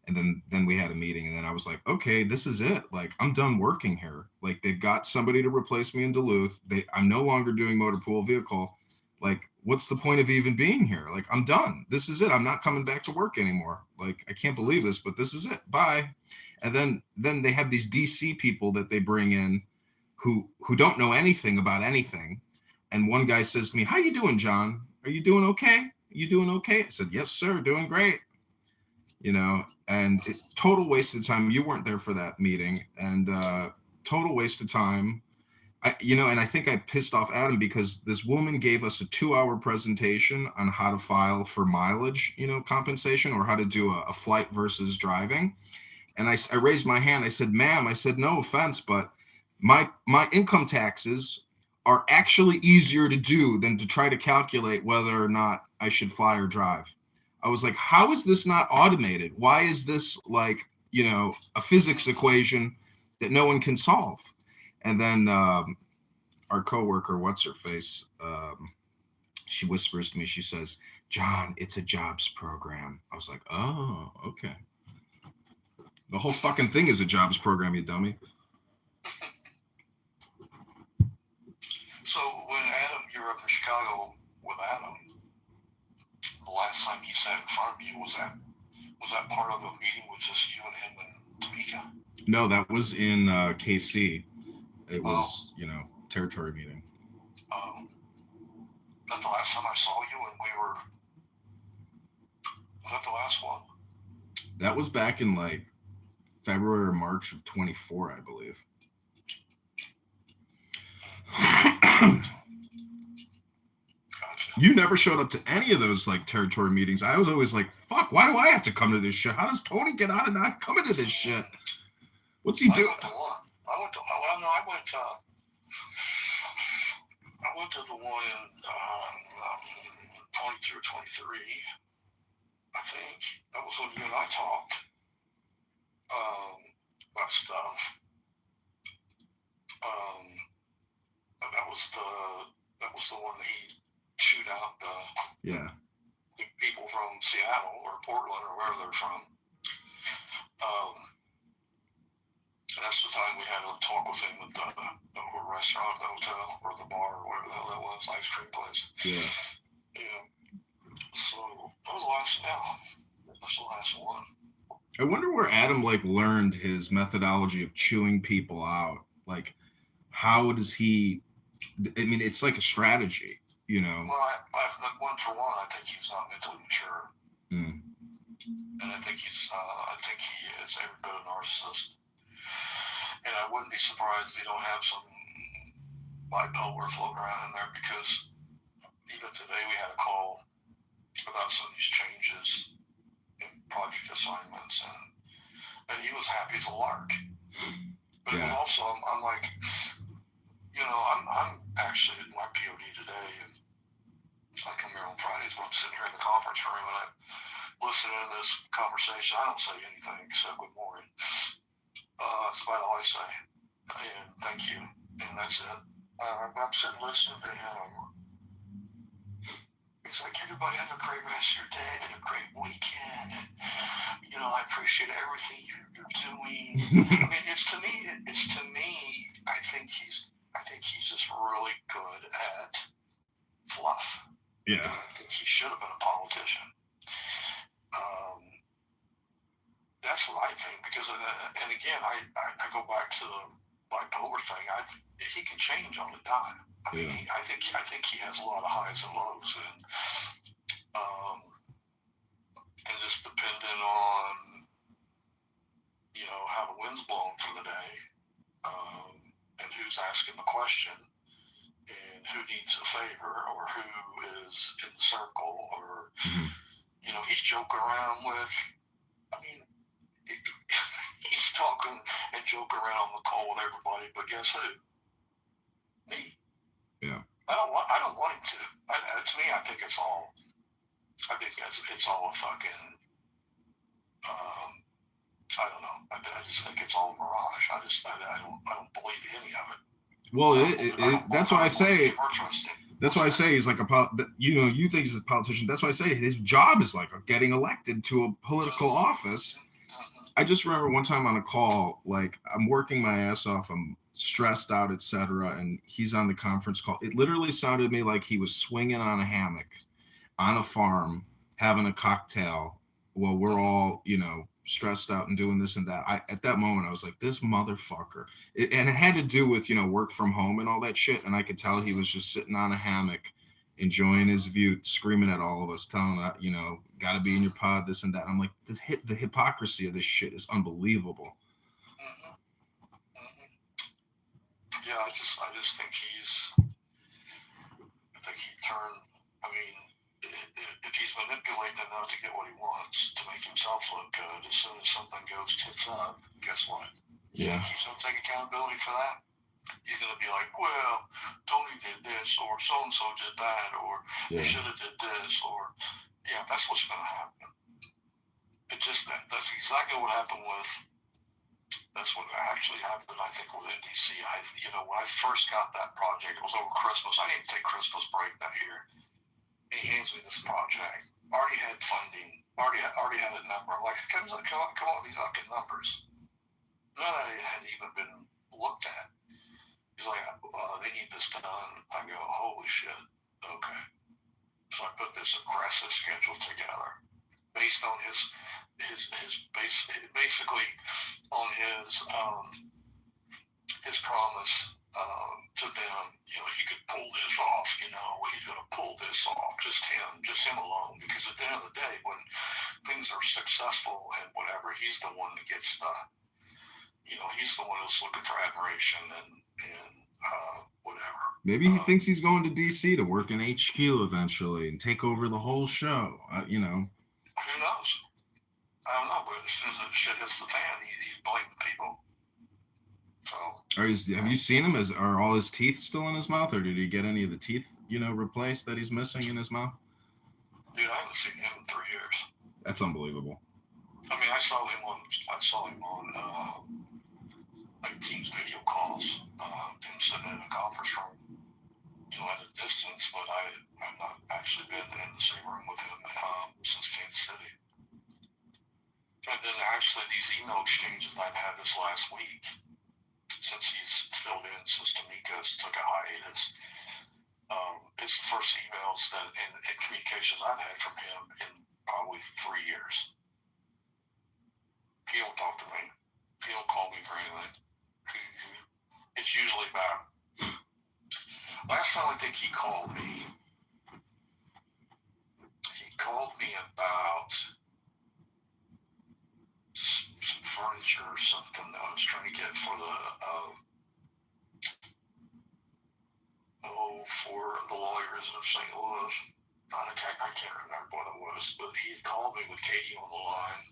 A: And then we had a meeting and then I was like, okay, this is it. Like, I'm done working here. Like, they've got somebody to replace me in Duluth. I'm no longer doing motor pool vehicle. Like, what's the point of even being here? Like, I'm done. This is it. I'm not coming back to work anymore. Like, I can't believe this, but this is it. Bye. And then they have these DC people that they bring in who don't know anything about anything. And one guy says to me, how you doing, John? Are you doing okay? You doing okay? I said, yes, sir, doing great. You know, and total waste of time. You weren't there for that meeting, and total waste of time. And I think I pissed off Adam because this woman gave us a 2-hour presentation on how to file for mileage, you know, compensation, or how to do a flight versus driving. And I raised my hand. I said, ma'am, I said, no offense, but my income taxes are actually easier to do than to try to calculate whether or not I should fly or drive. I was like, how is this not automated? Why is this like, you know, a physics equation that no one can solve? And then our coworker, what's her face? She whispers to me, she says, John, it's a jobs program. I was like, oh, okay. The whole fucking thing is a jobs program, you dummy.
B: So when Adam, you're up in Chicago with Adam, the last time he sat in front of you, was that part of a meeting with just you and him and Tamika?
A: No, that was in KC. It was, you know, territory meeting.
B: That's the last time I saw you, and was that the last one?
A: That was back in like February or March of 24, I believe. You never showed up to any of those like territory meetings. I was always like, fuck, why do I have to come to this shit? How does Tony get out of not coming to this shit? What's he doing?
B: I went to the one in 22 or 23. I think that was when you and I talked about stuff. That was the one that he shoot out the people from Seattle or Portland or wherever they're from. That's the time we had a talk with him at the restaurant, the hotel, or the bar, or whatever the hell that was, ice cream place. Yeah. So that was the last. Yeah, that's the last one.
A: I wonder where Adam like learned his methodology of chewing people out. Like, how does he? I mean, it's like a strategy, you know.
B: Well, I one for one, I think he's not mentally mature, and I think he is every bit a narcissist. And I wouldn't be surprised if he don't have some bipolar floating around in there, because even today we had a call about some of these changes in project assignments, and he was happy as a lark. But it was also, I'm like, I'm actually at my POD today, and I come here on Fridays, but I'm sitting here in the conference room and I'm listening to this conversation. I don't say anything except good morning. That's about all I say. And thank you. And that's it. I'm sitting listening to him. He's like, everybody have a great rest of your day and a great weekend. And, I appreciate everything you're doing. I mean, it's to me, I think he's just really good at fluff.
A: Yeah.
B: And I think he should have been a politician. That's what I think, because, and again, I go back to the bipolar thing. He can change on the dime. I mean, I think he has a lot of highs and lows, and just depending on, how the wind's blowing for the day, and who's asking the question, and who needs a favor, or who is in the circle, or, he's joking around with, he's talking and joking around on the call with everybody, but guess who? Me.
A: Yeah.
B: I don't want him to. To me, I think it's all a fucking, I don't know. I just think it's all a mirage. I don't believe any of it.
A: Well, that's why I say. That's why I say he's like you think he's a politician. That's why I say his job is like getting elected to a political office. I just remember one time on a call, like I'm working my ass off, I'm stressed out, etc., and he's on the conference call. It literally sounded to me like he was swinging on a hammock on a farm, having a cocktail while we're all, stressed out and doing this and that. At that moment, I was like, this motherfucker. And it had to do with, work from home and all that shit. And I could tell he was just sitting on a hammock, enjoying his view, screaming at all of us, telling us, got to be in your pod, this and that. I'm like, the hypocrisy of this shit is unbelievable.
B: Yeah, I just think he turned, if he's manipulating enough to get what he wants, to make himself look good, as soon as something goes tits up, guess what?
A: Yeah.
B: He's going to take accountability for that. He's going to be like, well, Tony did this, or so-and-so did that, or they should have did this, or, that's what's going to happen. It's just that's exactly what happened that's what actually happened, I think, with NDC. When I first got that project, it was over Christmas. I didn't take Christmas break that year. He hands me this project. Already had funding. Already had a number. I'm like, come on with these fucking numbers. None of it had even been looked at. He's like, they need this done. I go, holy shit. Okay. So I put this aggressive schedule together based on his basically on his promise to them. He could pull this off. He's going to pull this off. Just him alone. Because at the end of the day, when things are successful and whatever, he's the one that gets the. He's the one who's looking for admiration and whatever.
A: Maybe he thinks he's going to DC to work in HQ eventually and take over the whole show.
B: Who knows? I don't know, but as soon as the shit hits the fan, he's blaming people. So.
A: Have you seen him? Are all his teeth still in his mouth, or did he get any of the teeth, replaced that he's missing in his mouth?
B: Dude, I haven't seen him in 3 years.
A: That's unbelievable.
B: I saw him on like Teams video calls. Him sitting in a conference room, at a distance, but I've not actually been in the same room with him since Kansas City. And then actually these email exchanges I've had this last week, since he's filled in, since Tamika's took a hiatus, it's the first emails and communications I've had from him in probably 3 years. He don't talk to me. He don't call me for anything. It's usually about, last time I think he called me about some furniture or something that I was trying to get for the for the lawyers of St. Louis. I can't remember what it was, but he had called me with Katie on the line.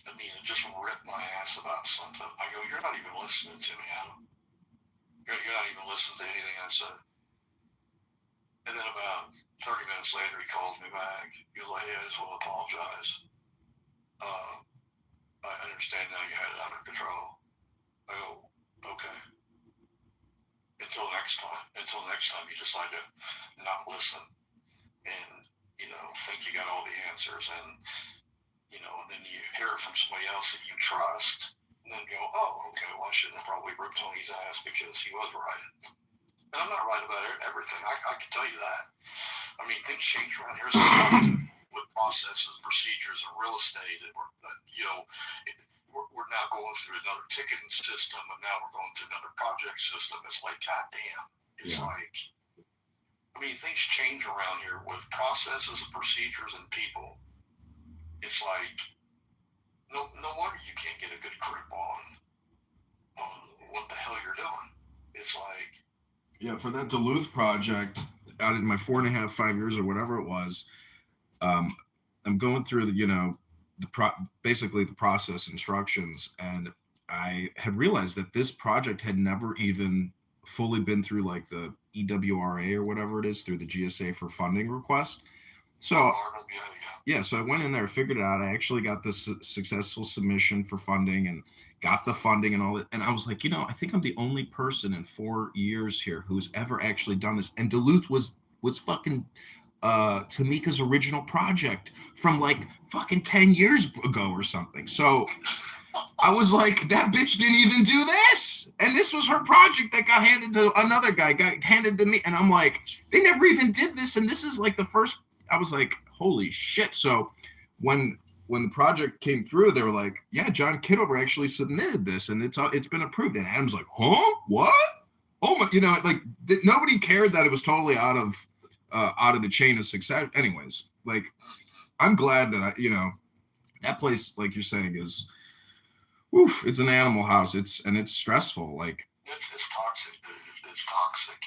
B: I mean, it just ripped my ass about something. I go, you're not even listening to me, Adam. You're not even listening to anything I said. And then about 30 minutes later, he calls me back. He goes, hey, I just want to apologize. I understand now you had it under control. I go, okay. Until next time you decide to not listen and, think you got all the answers and then you hear it from somebody else that you trust and then go, oh, okay, well, I shouldn't have probably ripped Tony's ass because he was right. And I'm not right about everything. I can tell you that. I mean, things change around here sometimes with processes, procedures, and real estate. And we're now going through another ticketing system, and now we're going through another project system. It's like, goddamn. It's like, I mean, things change around here with processes, procedures, and people. It's like, no wonder you can't get a good grip on what the hell you're doing. It's like,
A: yeah, for that Duluth project, out in my 4.5, 5 years or whatever it was, I'm going through basically the process instructions, and I had realized that this project had never even fully been through like the EWRA or whatever it is, through the GSA for funding request. So so I went in there, figured it out. I actually got this successful submission for funding and got the funding and all that. And I was like, I think I'm the only person in 4 years here who's ever actually done this. And Duluth was fucking Tamika's original project from like fucking 10 years ago or something. So I was like, that bitch didn't even do this. And this was her project that got handed to another guy, got handed to me. And I'm like, they never even did this. And this is like the first. I was like, holy shit. So when the project came through, they were like, yeah, John Kitover actually submitted this and it's been approved. And Adam's like, huh? What? Oh my, nobody cared that it was totally out of the chain of success. Anyways, like, I'm glad that that place, like you're saying, is, it's an animal house. It's stressful. Like,
B: it's toxic, dude. It's toxic.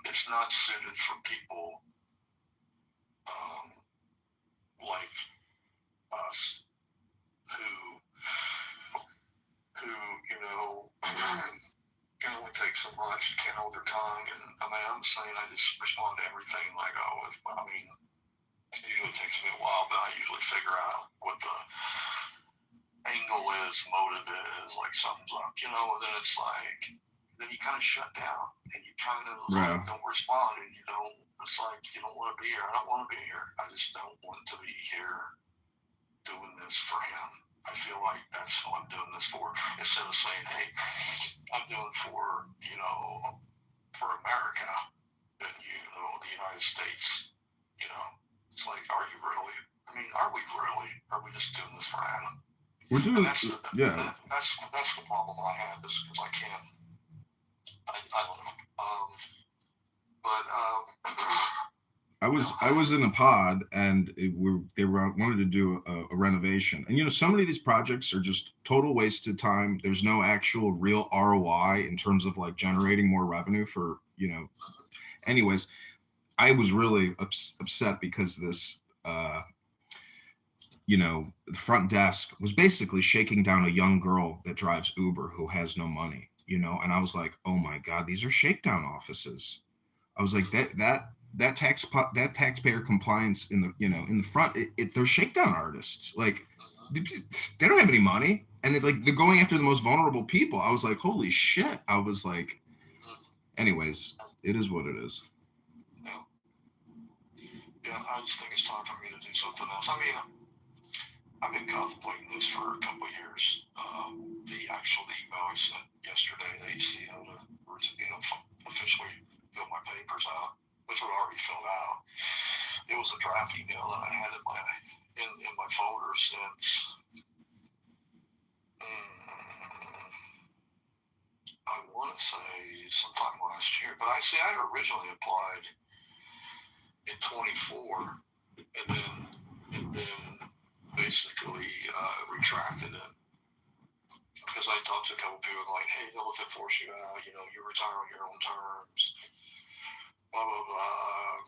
B: It's not suited for people like us who can only take so much, can't hold their tongue. And I mean, I'm saying I just respond to everything like always, but I mean, it usually takes me a while, but I usually figure out what the angle is, motive is, like something's up, and then it's like, then you kind of shut down and you kind of don't respond and it's like, you don't want to be here. I don't want to be here. I just don't want to be here doing this for him. I feel like that's who I'm doing this for. Instead of saying, hey, I'm doing for, for America and, the United States, it's like, are you really? I mean, are we really? Are we just doing this for Adam?
A: We're doing
B: that's the problem I have is because I can't. I don't know.
A: I was in a pod and they wanted to do a renovation, and so many of these projects are just total waste of time. There's no actual real ROI in terms of like generating more revenue for Anyways, I was really upset because this the front desk was basically shaking down a young girl that drives Uber who has no money, and I was like, oh my God, these are shakedown offices. I was like, that taxpayer compliance in the front, they're shakedown artists. Like, they don't have any money, and it's like they're going after the most vulnerable people. I was like, holy shit. I was like, anyways, it is what it is.
B: Yeah, I just think it's time for me to do something else. I mean, I've been contemplating this for a couple of years. The email I sent yesterday to HCO to officially fill my papers out, which were already filled out. It was a draft email that I had in my folder since I want to say sometime last year. But I had originally applied in 24, and then basically retracted it talked to a couple people like, hey, no one can force you out. You know, you retire on your own terms. Blah blah blah.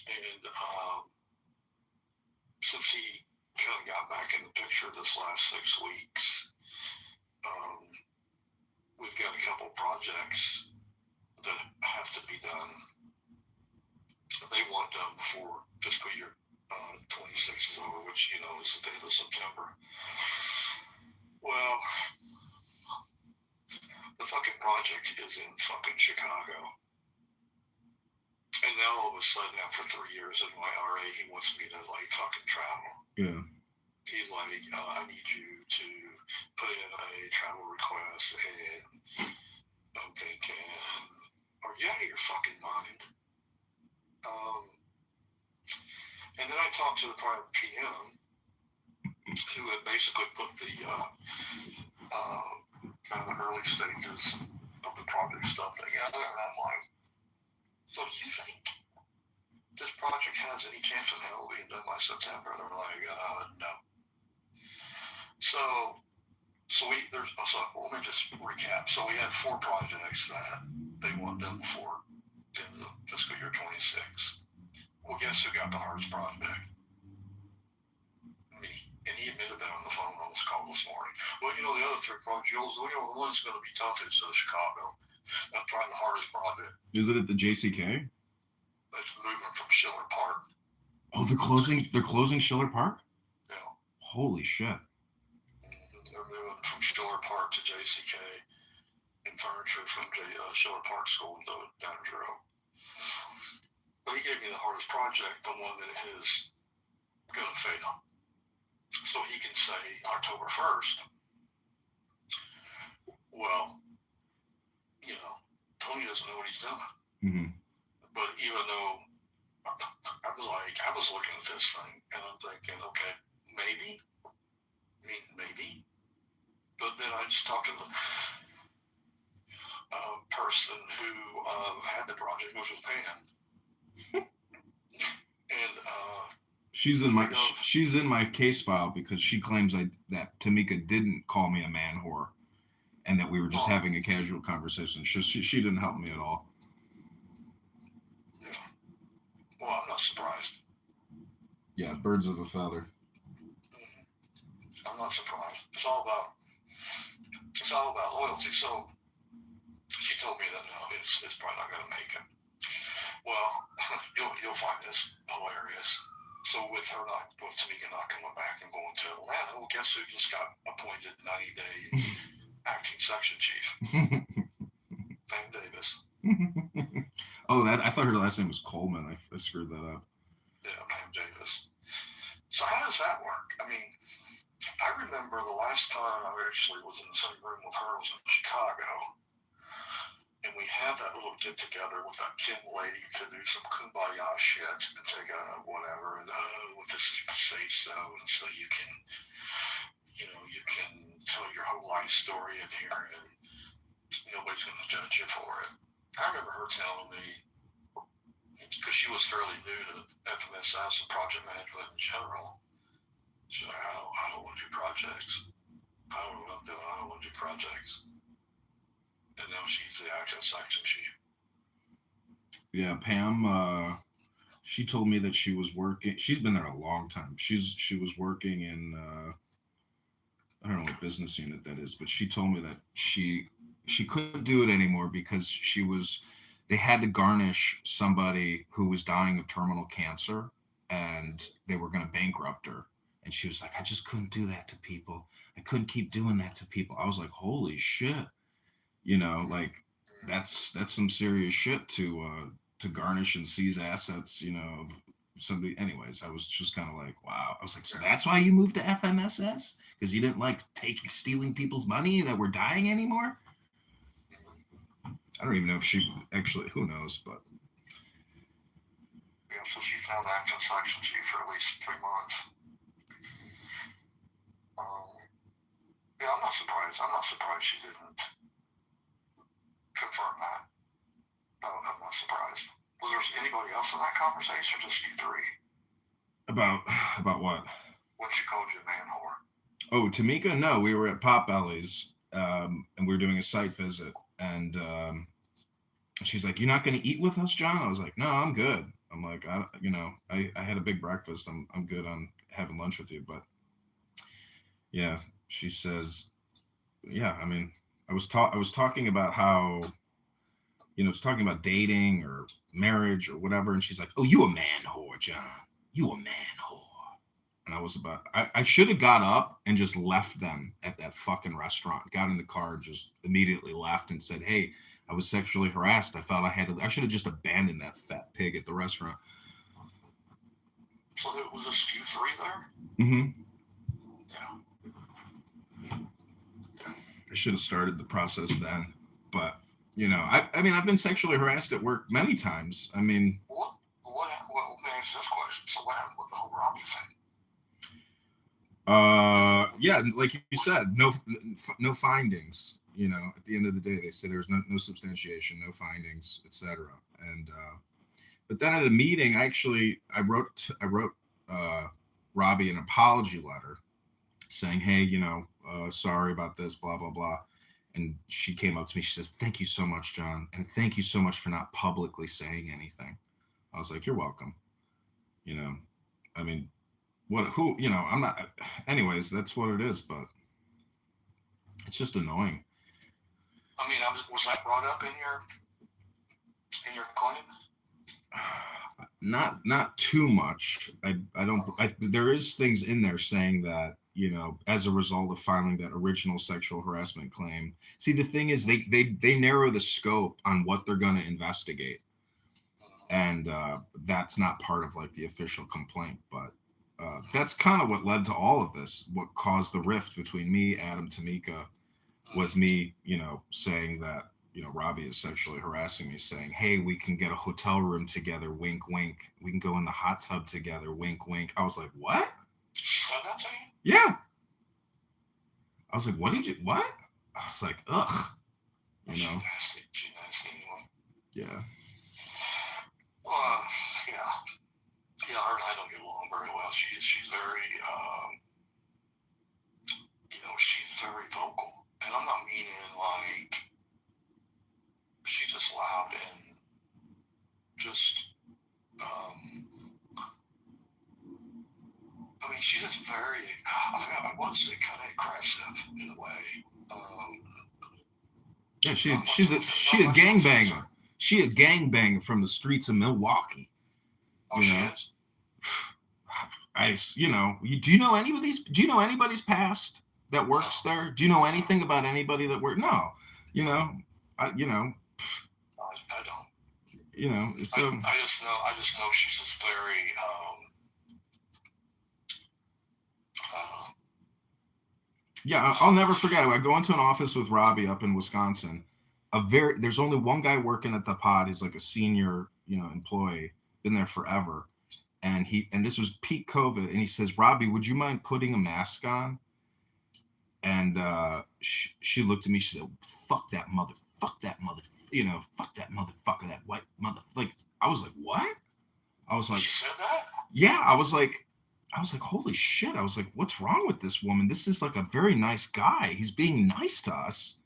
B: And since he kind of got back in the picture this last 6 weeks, we've got a couple projects that have to be done. They want done before fiscal year 26 is over, which, you know, is the end of September. Well, the fucking project is in fucking Chicago. And now all of a sudden, after 3 years in my RA, he wants me to, like, fucking travel.
A: Yeah.
B: He's like, I need you to put in a travel request. And I'm thinking, are you out of your fucking mind? And then I talked to the private PM who had basically put the kind of the early stages of the project stuff together. And I'm like, so do you think this project has any chance in hell being done by September? And they're like, no. So let me just recap. So we had 4 projects that they want done before the end of fiscal year 26. Well, guess who got the hardest project? Me. And he admitted that on the phone on this call this morning. Well, you know, the other 3 projects, the one that's going to be tough is Chicago. That's probably the hardest project.
A: Is it at the JCK?
B: It's moving from Schiller Park.
A: Oh, they're closing Schiller Park?
B: Yeah.
A: Holy shit.
B: They're moving from Schiller Park to JCK and furniture from Schiller Park School in Downers Road. But he gave me the hardest project, the one that is going to fail. So he can say October 1st, well, you know, Tony doesn't know what he's doing.
A: Mm-hmm.
B: But even though I was looking at this thing and I'm thinking, okay, maybe. But then I just talked to the person who had the project, which was Pam. And
A: she's in my case file because she claims that Tamika didn't call me a man whore, and that we were just having a casual conversation. She didn't help me at all.
B: Yeah. Well, I'm not surprised.
A: Yeah, birds of a feather.
B: I'm not surprised. It's all about loyalty. So she told me that no, it's probably not going to make it. Well, you'll find this hilarious. So with Tamika not coming back and going to Atlanta, well, guess who just got appointed 90-day acting section chief? Pam Davis.
A: Oh, I thought her last name was Coleman. I screwed that up.
B: Yeah, Pam Davis. So how does that work? I mean, I remember the last time I actually was in the same room with her was in Chicago. And we had that little get together with that Kim lady to do some kumbaya shit and take a whatever and this is say so, and so you can tell your whole life story in here and nobody's going to judge you for it. I remember her telling me, because she was fairly new to FMSS and project management in general, she's like, I don't want to do projects. I don't know what I'm doing. I don't want to do projects. And now she's the acting section chief.
A: Yeah, Pam, she told me that she was working. She's been there a long time. She was working in, I don't know what business unit that is, but she told me that she couldn't do it anymore because they had to garnish somebody who was dying of terminal cancer, and they were going to bankrupt her. And she was like, I just couldn't do that to people. I couldn't keep doing that to people. I was like, holy shit. You know, like that's some serious shit to garnish and seize assets, you know, of somebody. Anyways, I was just kind of like, wow. I was like, so that's why you moved to FMSS? Because you didn't like stealing people's money that were dying anymore? I don't even know if she actually, who knows, but.
B: Yeah, so she found acting section chief for at least 3 months. Yeah, I'm not surprised. I'm not surprised she didn't confirm that. I'm not surprised. Was there anybody else in that conversation, or just you 3?
A: About what?
B: What she called you a man whore.
A: Oh, Tamika? No, we were at Potbelly's, and we were doing a site visit, and she's like, "You're not going to eat with us, John?" I was like, "No, I'm good." I'm like, I had a big breakfast. I'm good on having lunch with you. But yeah, she says, yeah. I mean, I was talking about how, it's talking about dating or marriage or whatever, and she's like, "Oh, you a man whore, John. You a man whore." And I should have got up and just left them at that fucking restaurant. Got in the car, just immediately left and said, "Hey, I was sexually harassed. I felt I should have just abandoned that fat pig at the restaurant."
B: So it was just you three there?
A: Mm-hmm.
B: Yeah.
A: I should have started the process then. But, I mean, I've been sexually harassed at work many times. I mean,
B: what makes this question? So what happened with the whole Robbie thing?
A: Yeah, like you said, no findings. At the end of the day, they said there was no substantiation, no findings, etc. And but then at a meeting, I wrote Robbie an apology letter saying, "Hey, sorry about this, blah blah blah." And she came up to me. She says, "Thank you so much, John, and thank you so much for not publicly saying anything." I was like, "You're welcome." I mean, I'm not. Anyways, that's what it is, but it's just annoying.
B: I mean, was that brought up in your claim?
A: Not too much. There is things in there saying that, as a result of filing that original sexual harassment claim. See, the thing is, they narrow the scope on what they're going to investigate, and that's not part of like the official complaint. But that's kind of what led to all of this. What caused the rift between me, Adam, Tamika, was me, saying that, Robbie is sexually harassing me, saying, "Hey, we can get a hotel room together, wink, wink. We can go in the hot tub together, wink, wink." I was like, "What?"
B: She said that to you?
A: Yeah. I was like, "What? I was like, ugh.
B: She's nasty anyway.
A: Yeah.
B: Well, yeah. Yeah, her and I don't get along very well. She's very, she's very vocal. And I'm not meaning like she's just loud and just, I mean, she's just very, I want to say kind of aggressive in a way.
A: Yeah, she a gangbanger. She a gangbanger from the streets of Milwaukee.
B: Oh, she is?
A: Do you know any of these? Do you know anybody's past that works there? Do you know anything about anybody that works? No, I don't. So
B: I just know she's just very,
A: yeah, I'll never forget it. I go into an office with Robbie up in Wisconsin. There's only one guy working at the pod. He's like a senior, employee, been there forever. And this was peak COVID. And he says, "Robbie, would you mind putting a mask on?" And she looked at me. She said, fuck that motherfucker, that white mother. Like, I was like, what? I was like,
B: she said that?
A: Yeah, I was like, holy shit. I was like, what's wrong with this woman? This is like a very nice guy. He's being nice to us.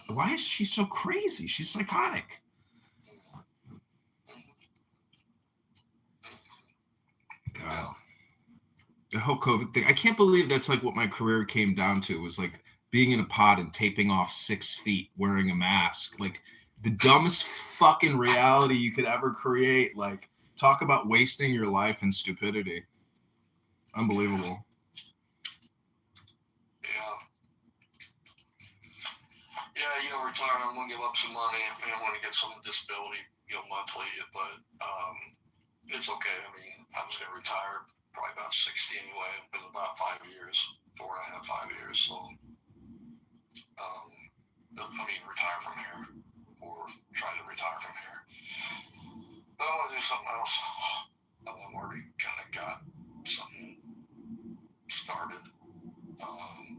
A: Why is she so crazy? She's psychotic. God. The whole COVID thing. I can't believe that's like what my career came down to, was like being in a pod and taping off 6 feet, wearing a mask. Like the dumbest fucking reality you could ever create. Like, talk about wasting your life and stupidity. Unbelievable.
B: Yeah, retired. I'm going to give up some money. I want to get some disability, monthly, but it's okay. I mean, I was going to retire probably about 60 anyway. It's been about 5 years, 4.5, 5 years. So, retire from here, or try to retire from here. But I want to do something else. I've already kind of got something started.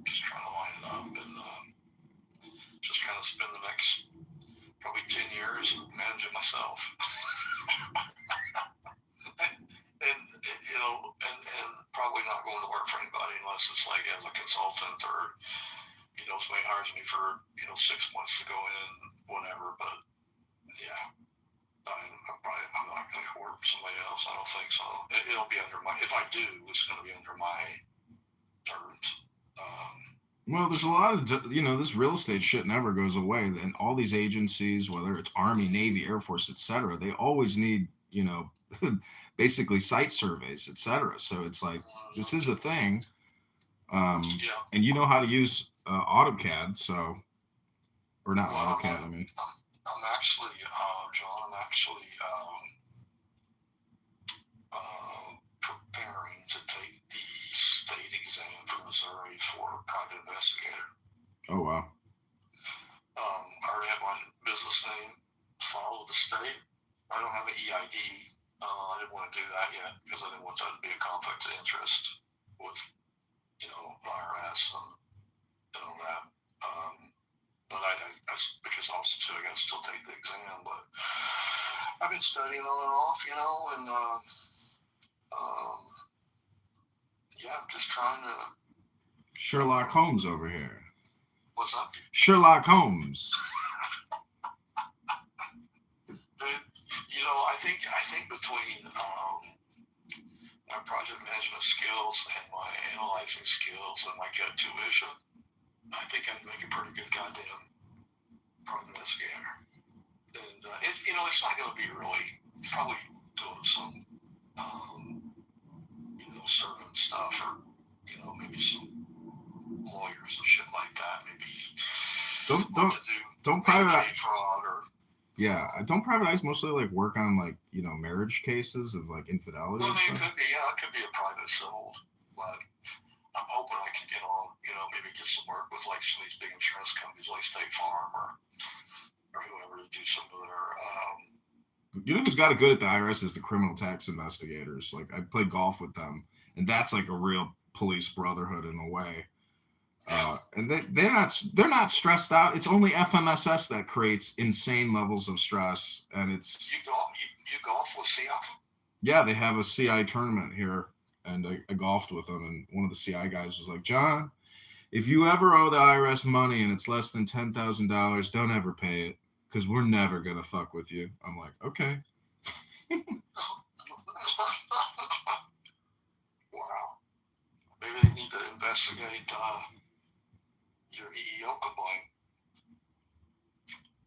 B: Just trying to line it up and just kind of spend the next probably 10 years managing myself. and probably not going to work for anybody unless it's like as a consultant or, somebody hires me for 6 months to go in, whatever. But yeah, I'm not going to work for somebody else. I don't think so. It'll be under my. If I do, it's going to be under my terms.
A: Well, there's a lot of, this real estate shit never goes away. And all these agencies, whether it's Army, Navy, Air Force, etc., they always need, basically site surveys, etc. So it's like, this is a thing.
B: Yeah.
A: And you know how to use AutoCAD, so, or not
B: Well,
A: AutoCAD, I mean.
B: I'm actually, John, preparing to take the state exam for Missouri for private investigator.
A: Oh, wow.
B: I already have my business name, follow the state. I don't have an EID. I didn't want to do that yet because I didn't want that to be a conflict of interest with, the IRS and all that. But I because also too, I got to still take the exam. But I've been studying on and off, and yeah, I'm just trying to.
A: Sherlock Holmes over here.
B: What's up?
A: Sherlock Holmes.
B: I think between my project management skills and my analyzing skills and my gut tuition, I think I'd make a pretty good goddamn private investigator. And it's not going to be really probably doing some serving stuff or maybe some lawyers and shit like that. Maybe
A: don't privatize
B: fraud or.
A: Yeah, don't privatize mostly like work on like marriage cases of like infidelity.
B: Well, it could be a private civil, but I'm hoping I can get on, maybe get some work with like some of these big insurance companies like State Farm or whoever to do some of their.
A: Who's got it good at the IRS is the criminal tax investigators. Like I played golf with them, and that's like a real police brotherhood in a way. And they're not stressed out. It's only FMSS that creates insane levels of stress, and it's.
B: You golf with CI?
A: Yeah, they have a CI tournament here, and I golfed with them, and one of the CI guys was like, "John, if you ever owe the IRS money and it's less than $10,000, don't ever pay it, because we're never gonna fuck with you." I'm like, okay.
B: Wow. Maybe they need to investigate your EEO complaint.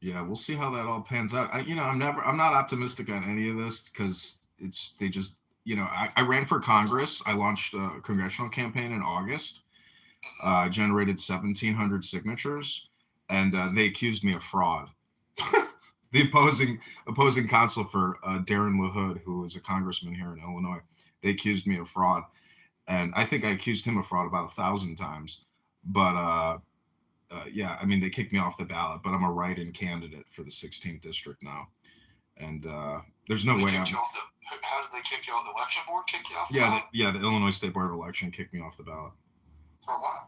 A: Yeah, we'll see how that all pans out. I'm not optimistic on any of this because I ran for Congress. I launched a congressional campaign in August. Generated 1,700 signatures, and they accused me of fraud. The opposing counsel for Darren LaHood, who is a congressman here in Illinois, they accused me of fraud, and I think I accused him of fraud about 1,000 times. But yeah, I mean, they kicked me off the ballot, but I'm a write-in candidate for the 16th district now, and there's no way I'm.
B: How did they kick you off? The election board kicked you off?
A: The Illinois State Board of Election kicked me off the ballot.
B: For what?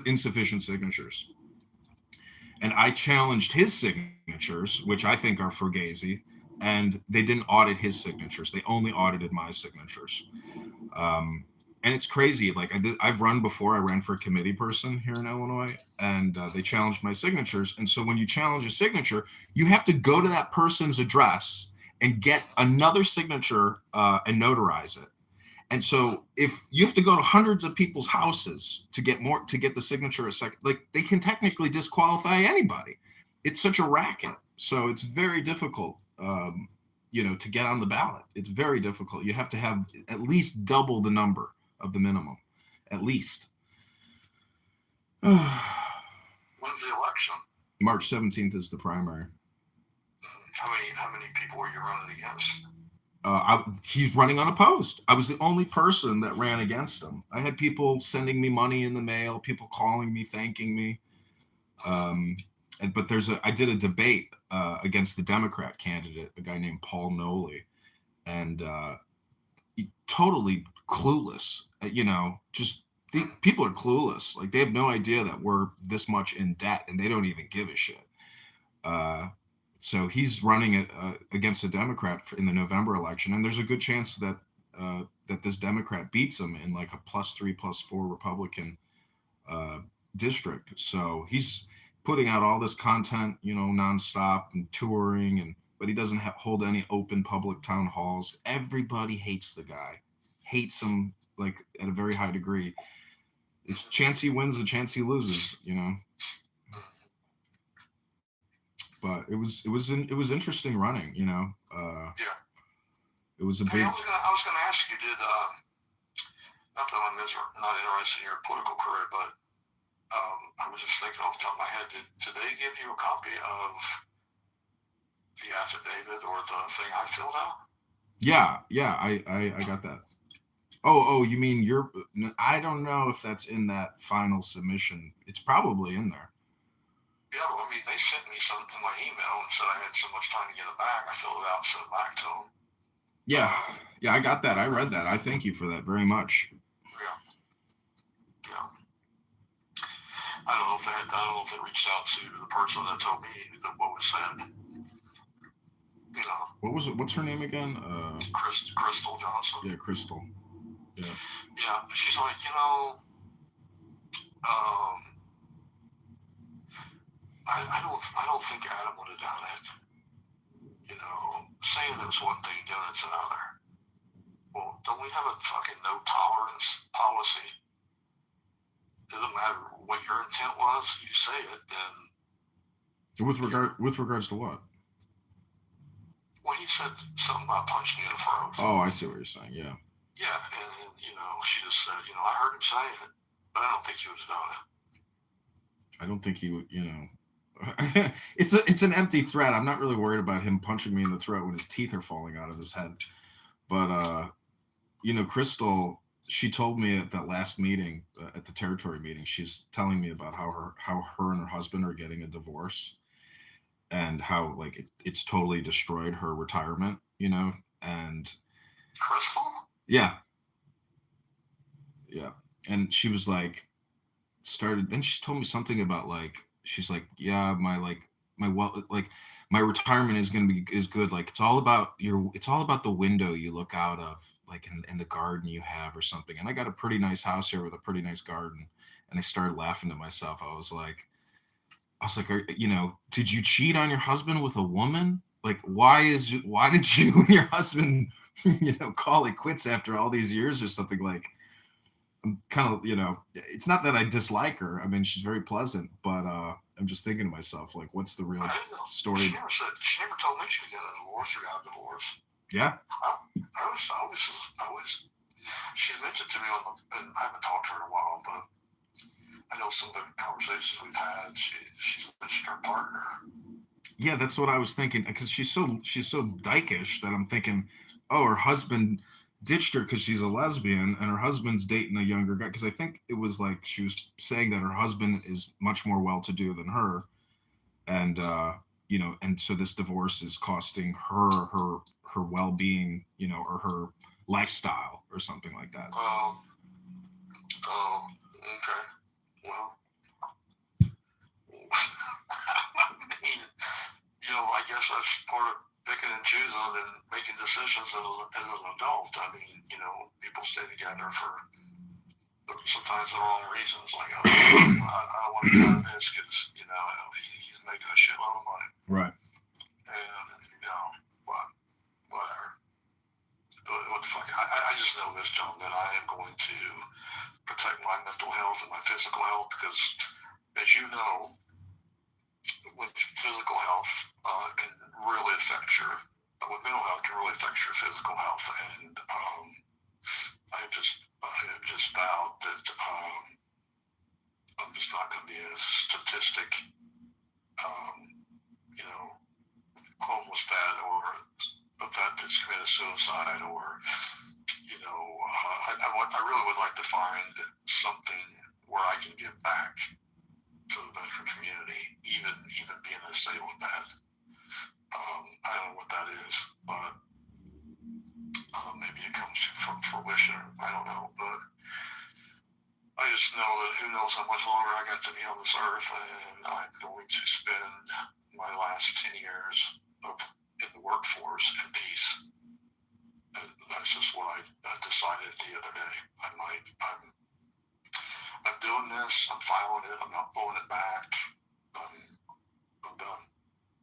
A: Insufficient signatures. And I challenged his signatures, which I think are fugazi, and they didn't audit his signatures. They only audited my signatures. And it's crazy. Like I've run before. I ran for a committee person here in Illinois, and they challenged my signatures. And so when you challenge a signature, you have to go to that person's address and get another signature and notarize it. And so if you have to go to hundreds of people's houses to get the signature a second, like they can technically disqualify anybody. It's such a racket. So it's very difficult, to get on the ballot. It's very difficult. You have to have at least double the number of the minimum, at least.
B: When's the election?
A: March 17th is the primary.
B: How many people are you running against?
A: He's running unopposed. I was the only person that ran against him. I had people sending me money in the mail, people calling me, thanking me. But I did a debate against the Democrat candidate, a guy named Paul Noley, and totally clueless. People are clueless. Like they have no idea that we're this much in debt, and they don't even give a shit. So he's running against a Democrat in the November election, and there's a good chance that this Democrat beats him in like a +3, +4 Republican district. So he's putting out all this content, nonstop and touring, but he doesn't hold any open public town halls. Everybody hates the guy, hates him like at a very high degree. It's chance he wins, a chance he loses. But it was interesting running.
B: Yeah.
A: It was a
B: Hey,
A: big.
B: I was gonna ask you, not that I'm not interested in your political career, but I was just thinking off the top of my head, did they give you a copy of the affidavit or the thing I filled out?
A: Yeah, I got that. Oh, you mean I don't know if that's in that final submission. It's probably in there.
B: Yeah, well, I mean, they sent me something in my email and said I had so much time to get it back. I filled it out and sent it back to them.
A: Yeah, I got that. I read that. I thank you for that very much.
B: Yeah. I don't know if they reached out to the person that told me what was said.
A: What was it? What's her name again?
B: Crystal Johnson.
A: Yeah, Crystal. Yeah.
B: Yeah, she's like, I don't think Adam would have done it. Saying it's one thing, doing it's another. Well, don't we have a fucking no tolerance policy? Doesn't matter what your intent was, you say it, then.
A: With regards to what?
B: Well, he said something about punching you in the throat.
A: Oh, I see what you're saying. Yeah.
B: Yeah, and she just said, I heard him say it, but I don't think he was doing it.
A: I don't think he would, it's an empty threat. I'm not really worried about him punching me in the throat when his teeth are falling out of his head. But Crystal, she told me at that last meeting, at the territory meeting, she's telling me about how her and her husband are getting a divorce, and how like it's totally destroyed her retirement, and
B: Crystal?
A: Yeah. And she was like, then she told me something about like, she's like, yeah, my retirement is good. Like it's all about the window you look out of, like in the garden you have or something. And I got a pretty nice house here with a pretty nice garden. And I started laughing to myself. I was like, did you cheat on your husband with a woman? Like, why did you and your husband, call it quits after all these years or something? Like, I'm kind of, it's not that I dislike her. I mean, she's very pleasant, but I'm just thinking to myself, like, what's the real story?
B: She never told me she was getting a divorce or got a divorce.
A: Yeah.
B: She mentioned to me and I haven't talked to her in a while, but I know some of the conversations we've had, she's mentioned her partner.
A: Yeah, that's what I was thinking, because she's so dykish that I'm thinking, oh, her husband ditched her because she's a lesbian, and her husband's dating a younger guy. Because I think it was like she was saying that her husband is much more well-to-do than her, and and so this divorce is costing her well-being, or her lifestyle or something like that.
B: Okay. Well, I guess that's part of picking and choosing and making decisions as an adult. I mean, people stay together for sometimes the wrong reasons. Like, I don't want to get out of this because, he's making a shitload of money.
A: Right.
B: And, whatever. What the fuck? I just know this, John, that I am going to protect my mental health and my physical health because, as you know, with physical health can really affect with mental health can really affect your physical health. And I have just vowed that I'm just not going to be a statistic, homeless vet or a vet that's committed suicide or, I really would like to find something where I can give back to the veteran community, even being as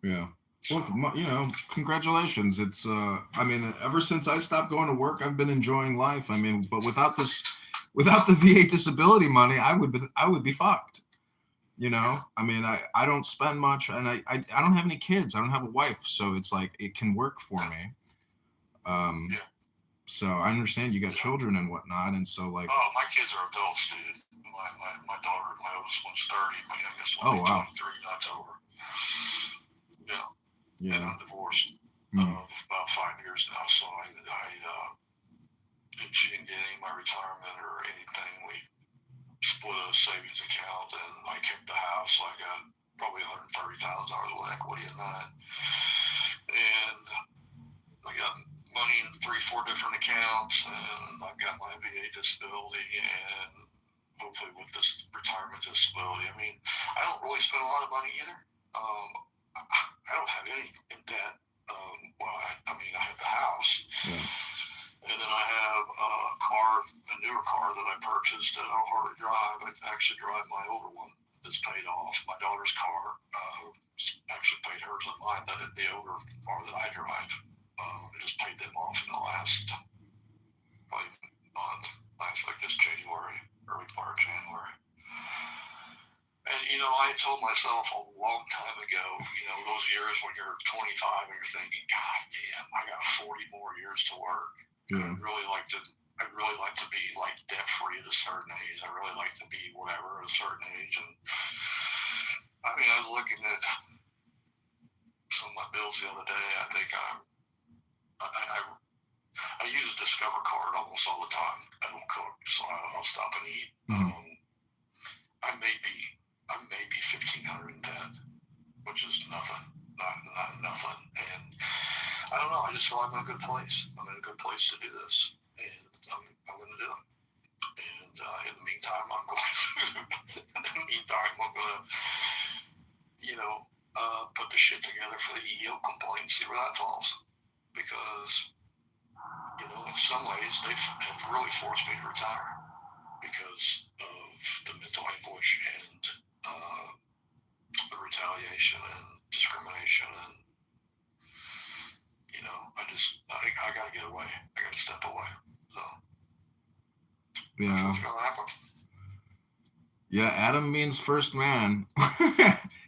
A: Yeah. Well, congratulations. It's I mean, ever since I stopped going to work, I've been enjoying life. I mean, but without the VA disability money, I would be fucked. I mean, I don't spend much, and I don't have any kids. I don't have a wife, so it's like it can work for me.
B: Yeah.
A: So I understand you got children and whatnot, and so like.
B: Oh, my kids are adults, dude. My daughter, my oldest one's 30. My youngest one will be 23 in October. Yeah.
A: Yeah.
B: And I'm divorced about 5 years now, so she didn't get any of my retirement or anything. We split a savings account, and I kept the house. So I got probably $130,000 of equity in that, and I got money in 3-4 different accounts, and I've got my VA disability, and hopefully with this retirement disability. I mean, I don't really spend a lot of money either. I don't have any in debt. I have the house.
A: Yeah.
B: And then I have a newer car that I purchased that I don't hardly drive. I actually drive my older one that's paid off. My daughter's car actually paid hers and mine. The older car that I drive. I just paid them off in the last month. Like this January, early part of January. And, I told myself a long time ago, those years when you're 25 and you're thinking, God damn, I got 40 more years to work. Yeah. I'd really like to be like debt free at a certain age. I really like to be whatever at a certain age. And I mean, I was looking at some of my bills the other day. I think I use a Discover card almost all the time. I don't cook, so I'll stop and eat. Mm-hmm. I may be $1,500 in debt, which is nothing, not nothing. And I don't know. I just feel I'm in a good place. I'm in a good place to do this, and I'm going to do it. And in the meantime, I'm going to, put the shit together for the EEO complaint, see where that falls, because in some ways they have really forced me to retire because of the mental anguish and the retaliation and discrimination, and I gotta get away. I gotta step away. So
A: yeah,
B: that's what's gonna happen.
A: Yeah, Adam means first man.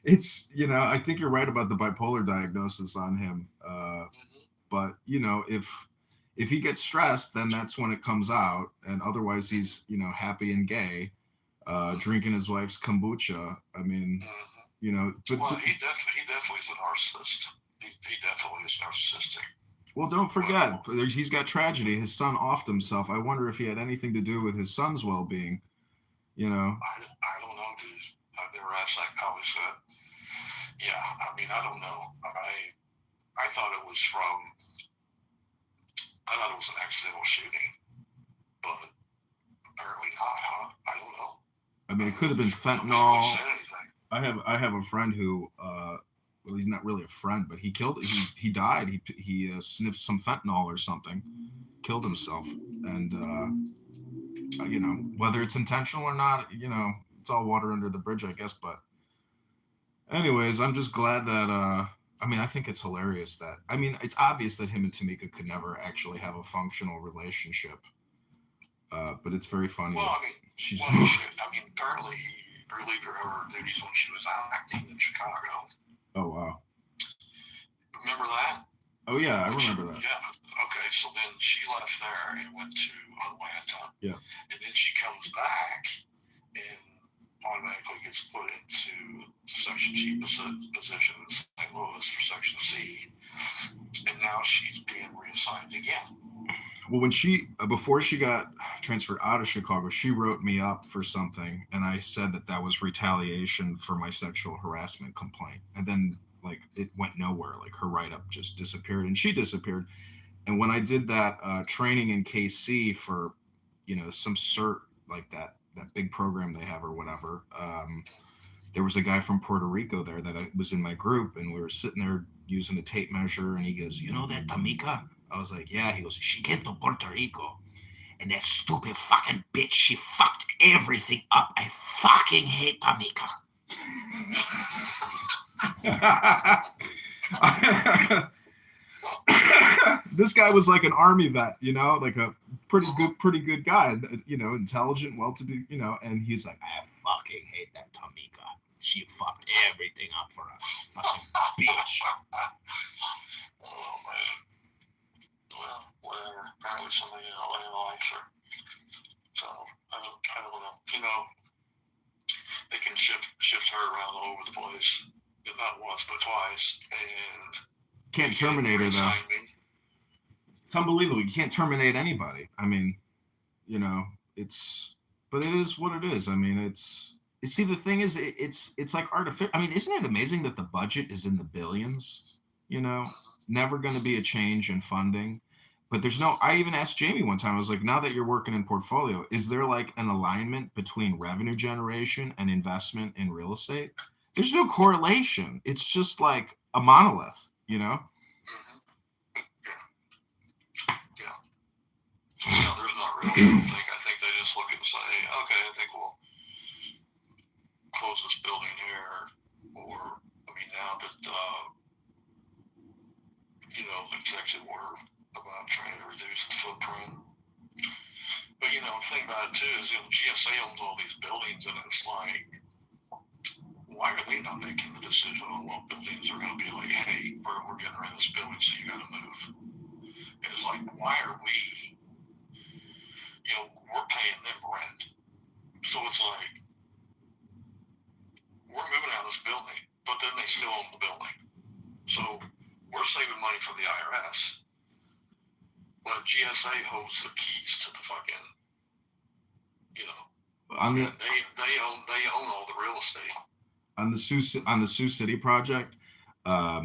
A: It's I think you're right about the bipolar diagnosis on him. But if he gets stressed, then that's when it comes out, and otherwise he's happy and gay, drinking his wife's kombucha. I mean,
B: he definitely is a narcissist. He definitely is narcissistic.
A: Well, don't forget, he's got tragedy. His son offed himself. I wonder if he had anything to do with his son's well-being.
B: I don't know, dude. I've never asked that. I always said, yeah. I mean, I don't know. I thought it was an accidental shooting, but apparently not, huh? I don't know.
A: I mean, it could have been fentanyl. I have a friend who, well, he's not really a friend, but he died. He sniffed some fentanyl or something, killed himself, and whether it's intentional or not, it's all water under the bridge, I guess. But anyways, I'm just glad that I think it's hilarious that it's obvious that him and Tamika could never actually have a functional relationship. But it's very funny.
B: Well, apparently he relieved her duties when she was acting in Chicago.
A: Oh, wow.
B: Remember that?
A: Oh, yeah, I remember that.
B: Yeah. Okay, so then she left there and went to Atlanta.
A: Yeah.
B: And then she comes back and automatically gets put into Section G position in St. Louis for Section C. And now she's being reassigned again.
A: Well, before she got transferred out of Chicago, she wrote me up for something, and I said that was retaliation for my sexual harassment complaint. And then, it went nowhere. Her write-up just disappeared, and she disappeared. And when I did that training in KC for, some cert, that big program they have or whatever, there was a guy from Puerto Rico there that was in my group, and we were sitting there using a tape measure, and he goes, "You know that Tamika?" I was like, "Yeah." He goes, "She came to Puerto Rico, and that stupid fucking bitch, she fucked everything up. I fucking hate Tamika." This guy was like an army vet, you know, like a pretty good guy, you know, intelligent, well-to-do, you know, and he's like, I fucking hate that Tamika. She fucked everything up for us. Fucking bitch.
B: Oh man. Well, whatever. Apparently somebody in LA likes her. So I don't know. You know, they can shift her around all over the place. Not once, but twice. And
A: can't terminate her though. It's unbelievable. You can't terminate anybody. I mean, you know, but it is what it is. I mean, you see, the thing is, it's like artificial. I mean, isn't it amazing that the budget is in the billions? You know, never going to be a change in funding. But there's no, I even asked Jamie one time, I was like, now that you're working in portfolio, is there like an alignment between revenue generation and investment in real estate? There's no correlation. It's just like a monolith, you know?
B: Yeah, there's not really, I think they just look and say, okay, I think we'll close this building here, or, I mean, now that, you know, the executive order about trying to reduce the footprint. But, you know, the thing about it, too, is, you know, GSA owns all these buildings, and it's like, why are they not making the decision on what buildings are going to be like, hey, we're getting rid of this building, so you got to move? And it's like, why are we, you know, we're paying them rent. So it's like, we're moving out of this building, but then they still own the building. So we're saving money from the IRS. But GSA holds the keys to the fucking, you know, they own all the real estate.
A: On the Sioux City project, I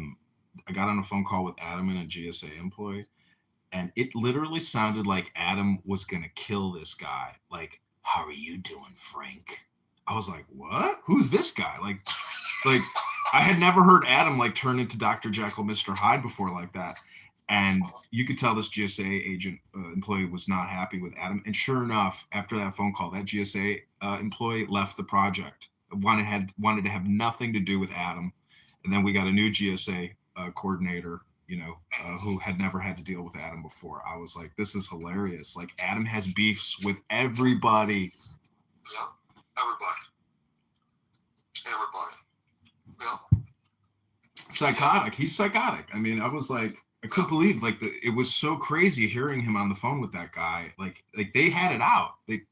A: got on a phone call with Adam and a GSA employee, and it literally sounded like Adam was gonna kill this guy. Like, how are you doing, Frank? I was like, what? Who's this guy? Like I had never heard Adam like turn into Dr. Jekyll, Mr. Hyde before like that. And you could tell this GSA agent employee was not happy with Adam. And sure enough, after that phone call, that GSA employee left the project. Wanted to have nothing to do with Adam. And then we got a new GSA coordinator, you know, who had never had to deal with Adam before. I was like, this is hilarious. Like, Adam has beefs with everybody.
B: Yeah, everybody. Yeah.
A: Psychotic. He's psychotic. I mean, I was like, I couldn't believe it was so crazy hearing him on the phone with that guy. Like they had it out. They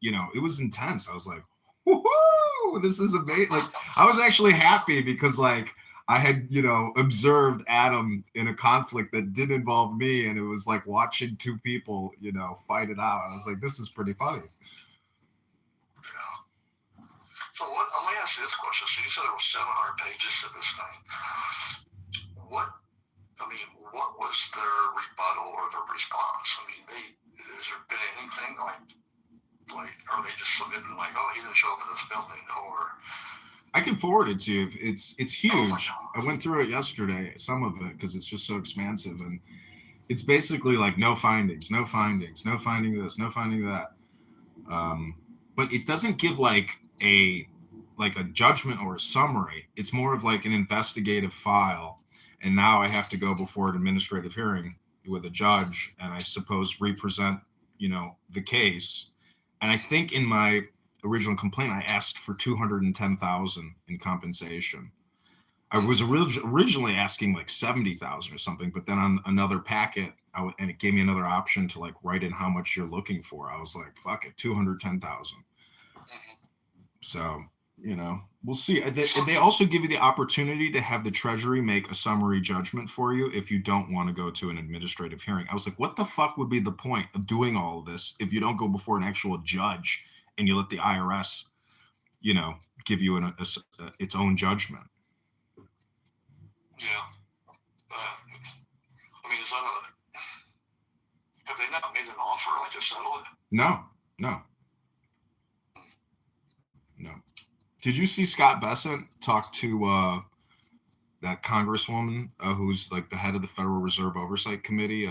A: you know, it was intense. I was like, woohoo, this is amazing. Like, I was actually happy because like I had, you know, observed Adam in a conflict that didn't involve me, and it was like watching two people, you know, fight it out. I was like, this is pretty funny.
B: Yeah. So let me ask you this question. So you said there was 700 pages to this thing. What was their rebuttal or their response? I mean, has there been anything like, are they just submitting like, oh, he didn't show up in this building, or?
A: I can forward it to you. It's huge. I went through it yesterday, some of it, because it's just so expansive, and it's basically like no findings, no finding this, no finding that. But it doesn't give like a judgment or a summary. It's more of like an investigative file. And now I have to go before an administrative hearing with a judge and I suppose represent, you know, the case. And I think in my original complaint, I asked for $210,000 in compensation. I was originally asking like $70,000 or something, but then on another packet, and it gave me another option to like write in how much you're looking for. I was like, fuck it, $210,000. So, you know, we'll see. They also give you the opportunity to have the Treasury make a summary judgment for you if you don't want to go to an administrative hearing. I was like, what the fuck would be the point of doing all of this if you don't go before an actual judge and you let the IRS, you know, give you its own judgment?
B: Yeah. I mean, have they not made an offer like to settle it?
A: No. Did you see Scott Bessent talk to that congresswoman who's like the head of the Federal Reserve Oversight Committee,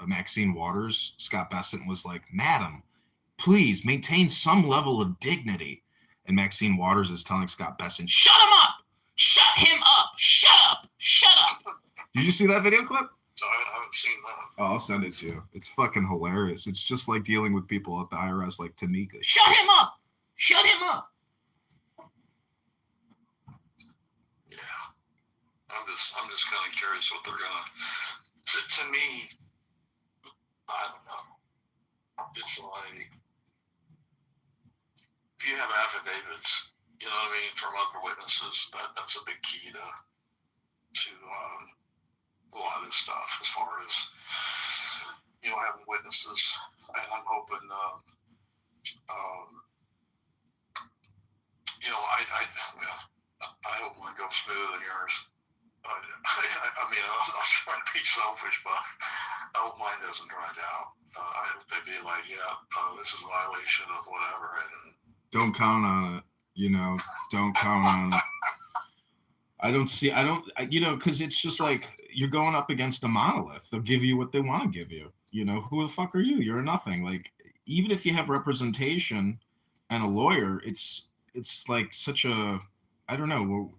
A: Maxine Waters? Scott Bessent was like, "Madam, please maintain some level of dignity." And Maxine Waters is telling Scott Bessent, "Shut him up!" Shut him up! Shut up! Shut up! Did you see that video clip?
B: No, I haven't seen that.
A: Oh, I'll send it to you. It's fucking hilarious. It's just like dealing with people at the IRS like Tanika. Shut him up! Shut him up!
B: Yeah. I'm just kind of curious what they're gonna. To me, I don't know. It's like if you have affidavits, you know what I mean, from other witnesses, that's a big key to a lot of this stuff. As far as having witnesses, and I'm hoping, I hope mine goes smoother than yours. I mean, I'm not trying to be selfish, but I hope mine doesn't drag out. I hope they be like, this is a violation of whatever. And
A: don't count on it. Don't count on it. Because it's just like you're going up against a monolith. They'll give you what they want to give you. Who the fuck are you? You're nothing. Like, even if you have representation and a lawyer, it's like such a, I don't know. Well,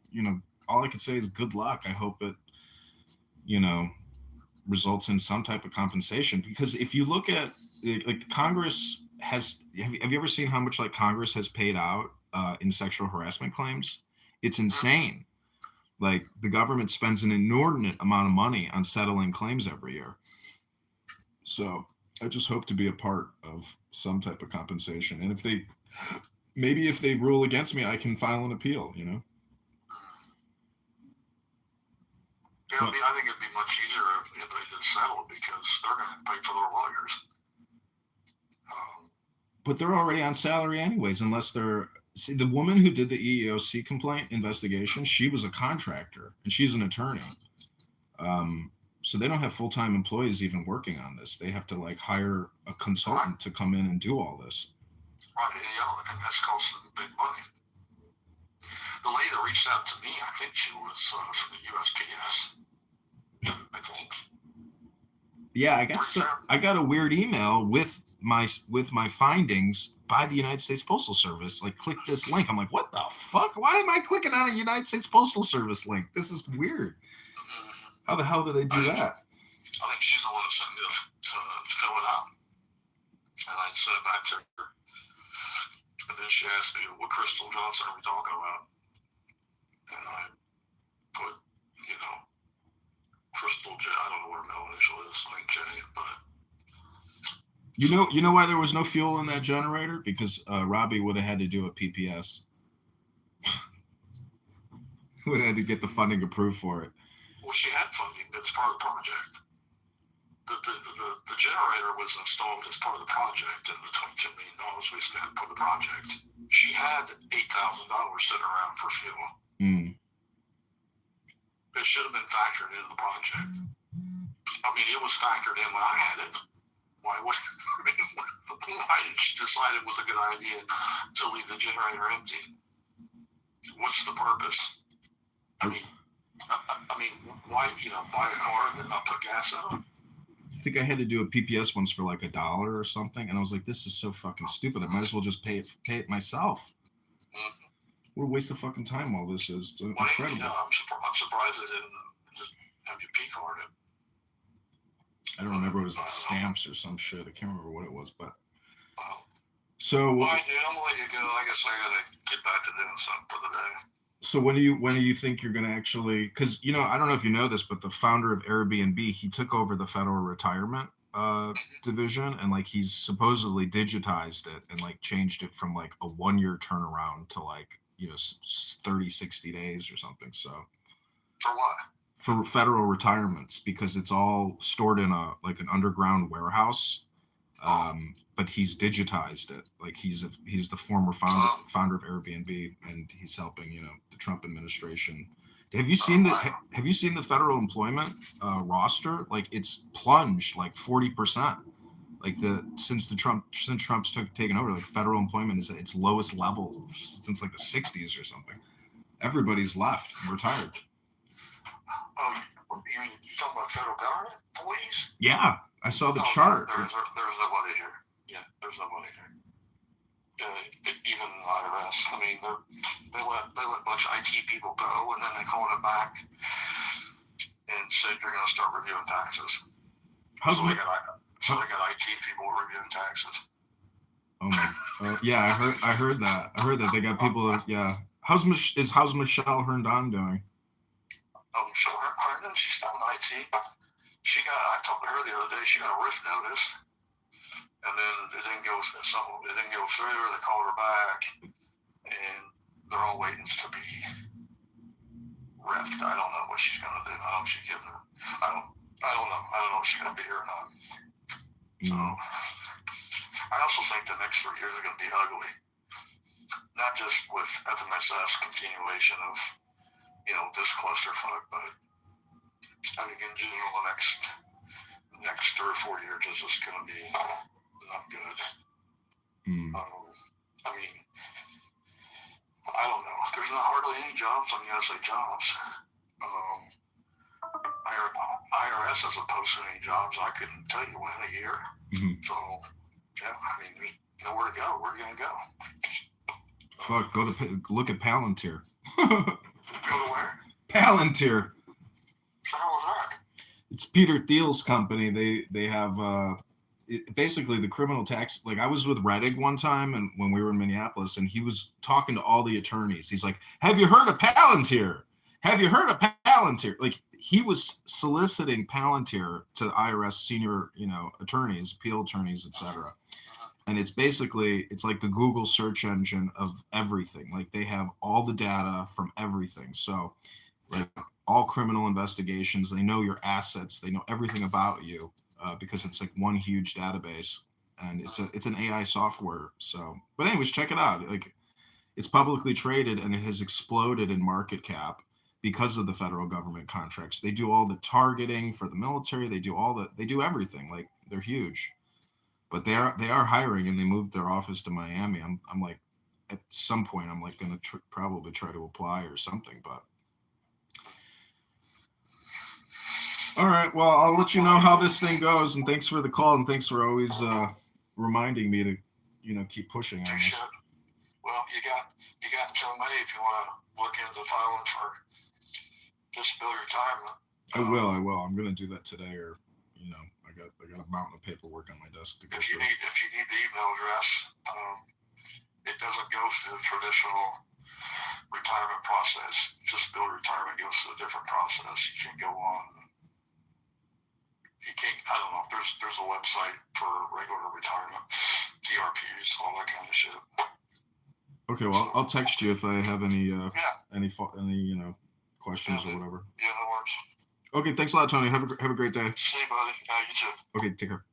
A: all I could say is good luck. I hope it, results in some type of compensation. Because if you look at, like, Congress has, have you ever seen how much, like, Congress has paid out in sexual harassment claims? It's insane. Like, the government spends an inordinate amount of money on settling claims every year. So I just hope to be a part of some type of compensation. And if they rule against me, I can file an appeal,
B: Yeah, I think it'd be much easier if they did settle because they're going to pay for their lawyers.
A: But they're already on salary anyways, unless they're... See, the woman who did the EEOC complaint investigation, she was a contractor, and she's an attorney. So they don't have full-time employees even working on this. They have to, like, hire a consultant to come in and do all this.
B: Right, and that's costing big money. The lady that reached out to me, I think she was from the USPS. I think.
A: Yeah, I got a weird email with my findings by the United States Postal Service. Like, click this link. I'm like, what the fuck? Why am I clicking on a United States Postal Service link? This is weird. How the hell do they do that?
B: I think she's the one that sent me to fill it out. And I sent it back to her. And then she asked me, what Crystal Johnson are we talking about? And I put, Crystal J. I don't know what her middle initial is, like J, but...
A: You know why there was no fuel in that generator? Because Robbie would have had to do a PPS. Would have had to get the funding approved for it.
B: Well, she had funding as part of the project. The generator was installed as part of the project, and the $22 million we spent for the project. She had $8,000 sitting around for fuel. It should have been factored into the project. I mean, it was factored in when I had it. Why did she decide it was a good idea to leave the generator empty? What's the purpose? I mean, why, buy a car and then not put gas in it?
A: I think I had to do a PPS once for like $1 or something, and I was like, this is so fucking stupid. I might as well just pay it myself. What a waste of fucking time all this is. It's incredible.
B: Yeah, I'm surprised they didn't just have you P-card it.
A: I don't remember, it was stamps or some shit. I can't remember what it was, but...
B: So... Well, dude, I'm gonna let you go. I guess I gotta get back to doing something for the day.
A: So when do you think you're going to actually... Because, I don't know if you know this, but the founder of Airbnb, he took over the federal retirement division, and, like, he's supposedly digitized it and, like, changed it from, like, a 1-year turnaround to, like, 30, 60 days or something. So...
B: For what?
A: For federal retirements, because it's all stored in an underground warehouse. But he's digitized it. Like, he's the former founder of Airbnb, and he's helping the Trump administration. Have you seen the federal employment roster? Like, it's plunged like 40%. Like, since Trump's taken over, like, federal employment is at its lowest level since like the 60s or something. Everybody's left and retired.
B: You talking about federal government employees?
A: Yeah, I saw the chart.
B: There's nobody here. Yeah, there's nobody here. even IRS. I mean, they let a bunch of IT people go, and then they called them back and said you're going to start reviewing taxes. So they got IT people reviewing taxes.
A: Oh my! Yeah, I heard that. I heard that they got people. Yeah. How's Michelle Herndon doing?
B: Michelle Herndon, she's still in IT. I talked to her the other day. She got a RIF notice, and then it didn't go through. They called her back, and they're all waiting to be riffed. I don't know what she's gonna do. I don't know if she's giving her. I don't know. I don't know if she's gonna be here or not. So I also think the next 3 years are gonna be ugly. Not just with FMSS continuation of this clusterfuck, but I think in general the next 3 or 4 years is just gonna be not good. I mean, I don't know. There's not hardly any jobs on USA Jobs. IRS hasn't posted any jobs. I couldn't tell you when a year. So, yeah, I mean, there's nowhere to go. Where are you going to go?
A: Fuck, look at Palantir.
B: Go to where?
A: Palantir.
B: So how was that?
A: It's Peter Thiel's company. They have basically the criminal tax. Like, I was with Rettig one time, and when we were in Minneapolis, and he was talking to all the attorneys. He's like, "Have you heard of Palantir? Have you heard of Palantir?" Like, he was soliciting Palantir to IRS senior, attorneys, appeal attorneys, etc. And it's like the Google search engine of everything. Like, they have all the data from everything. So, like, all criminal investigations, they know your assets, they know everything about you, because it's like one huge database, and it's an AI software. So, but anyways, check it out. Like, it's publicly traded, and it has exploded in market cap because of the federal government contracts. They do all the targeting for the military. They do everything. Like, they're huge, but they are hiring, and they moved their office to Miami. I'm like, at some point, I'm like going to probably try to apply or something, but. All right. Well, I'll let you know how this thing goes, and thanks for the call, and thanks for always reminding me to, keep pushing on this.
B: Well, you got until May if you want to look into filing for disability retirement.
A: I will. I'm going to do that today, or I got a mountain of paperwork on my desk to go through.
B: If you need the email address, it doesn't go through the traditional retirement process. Disability retirement goes through a different process. You can go on. You can't. I don't know. There's a website for regular retirement, TRPs, all that kind of shit.
A: Okay, well, I'll text you if I have any questions or whatever.
B: Yeah, no worries.
A: Okay, thanks a lot, Tony. Have a great day.
B: See you, buddy. You too.
A: Okay, take care.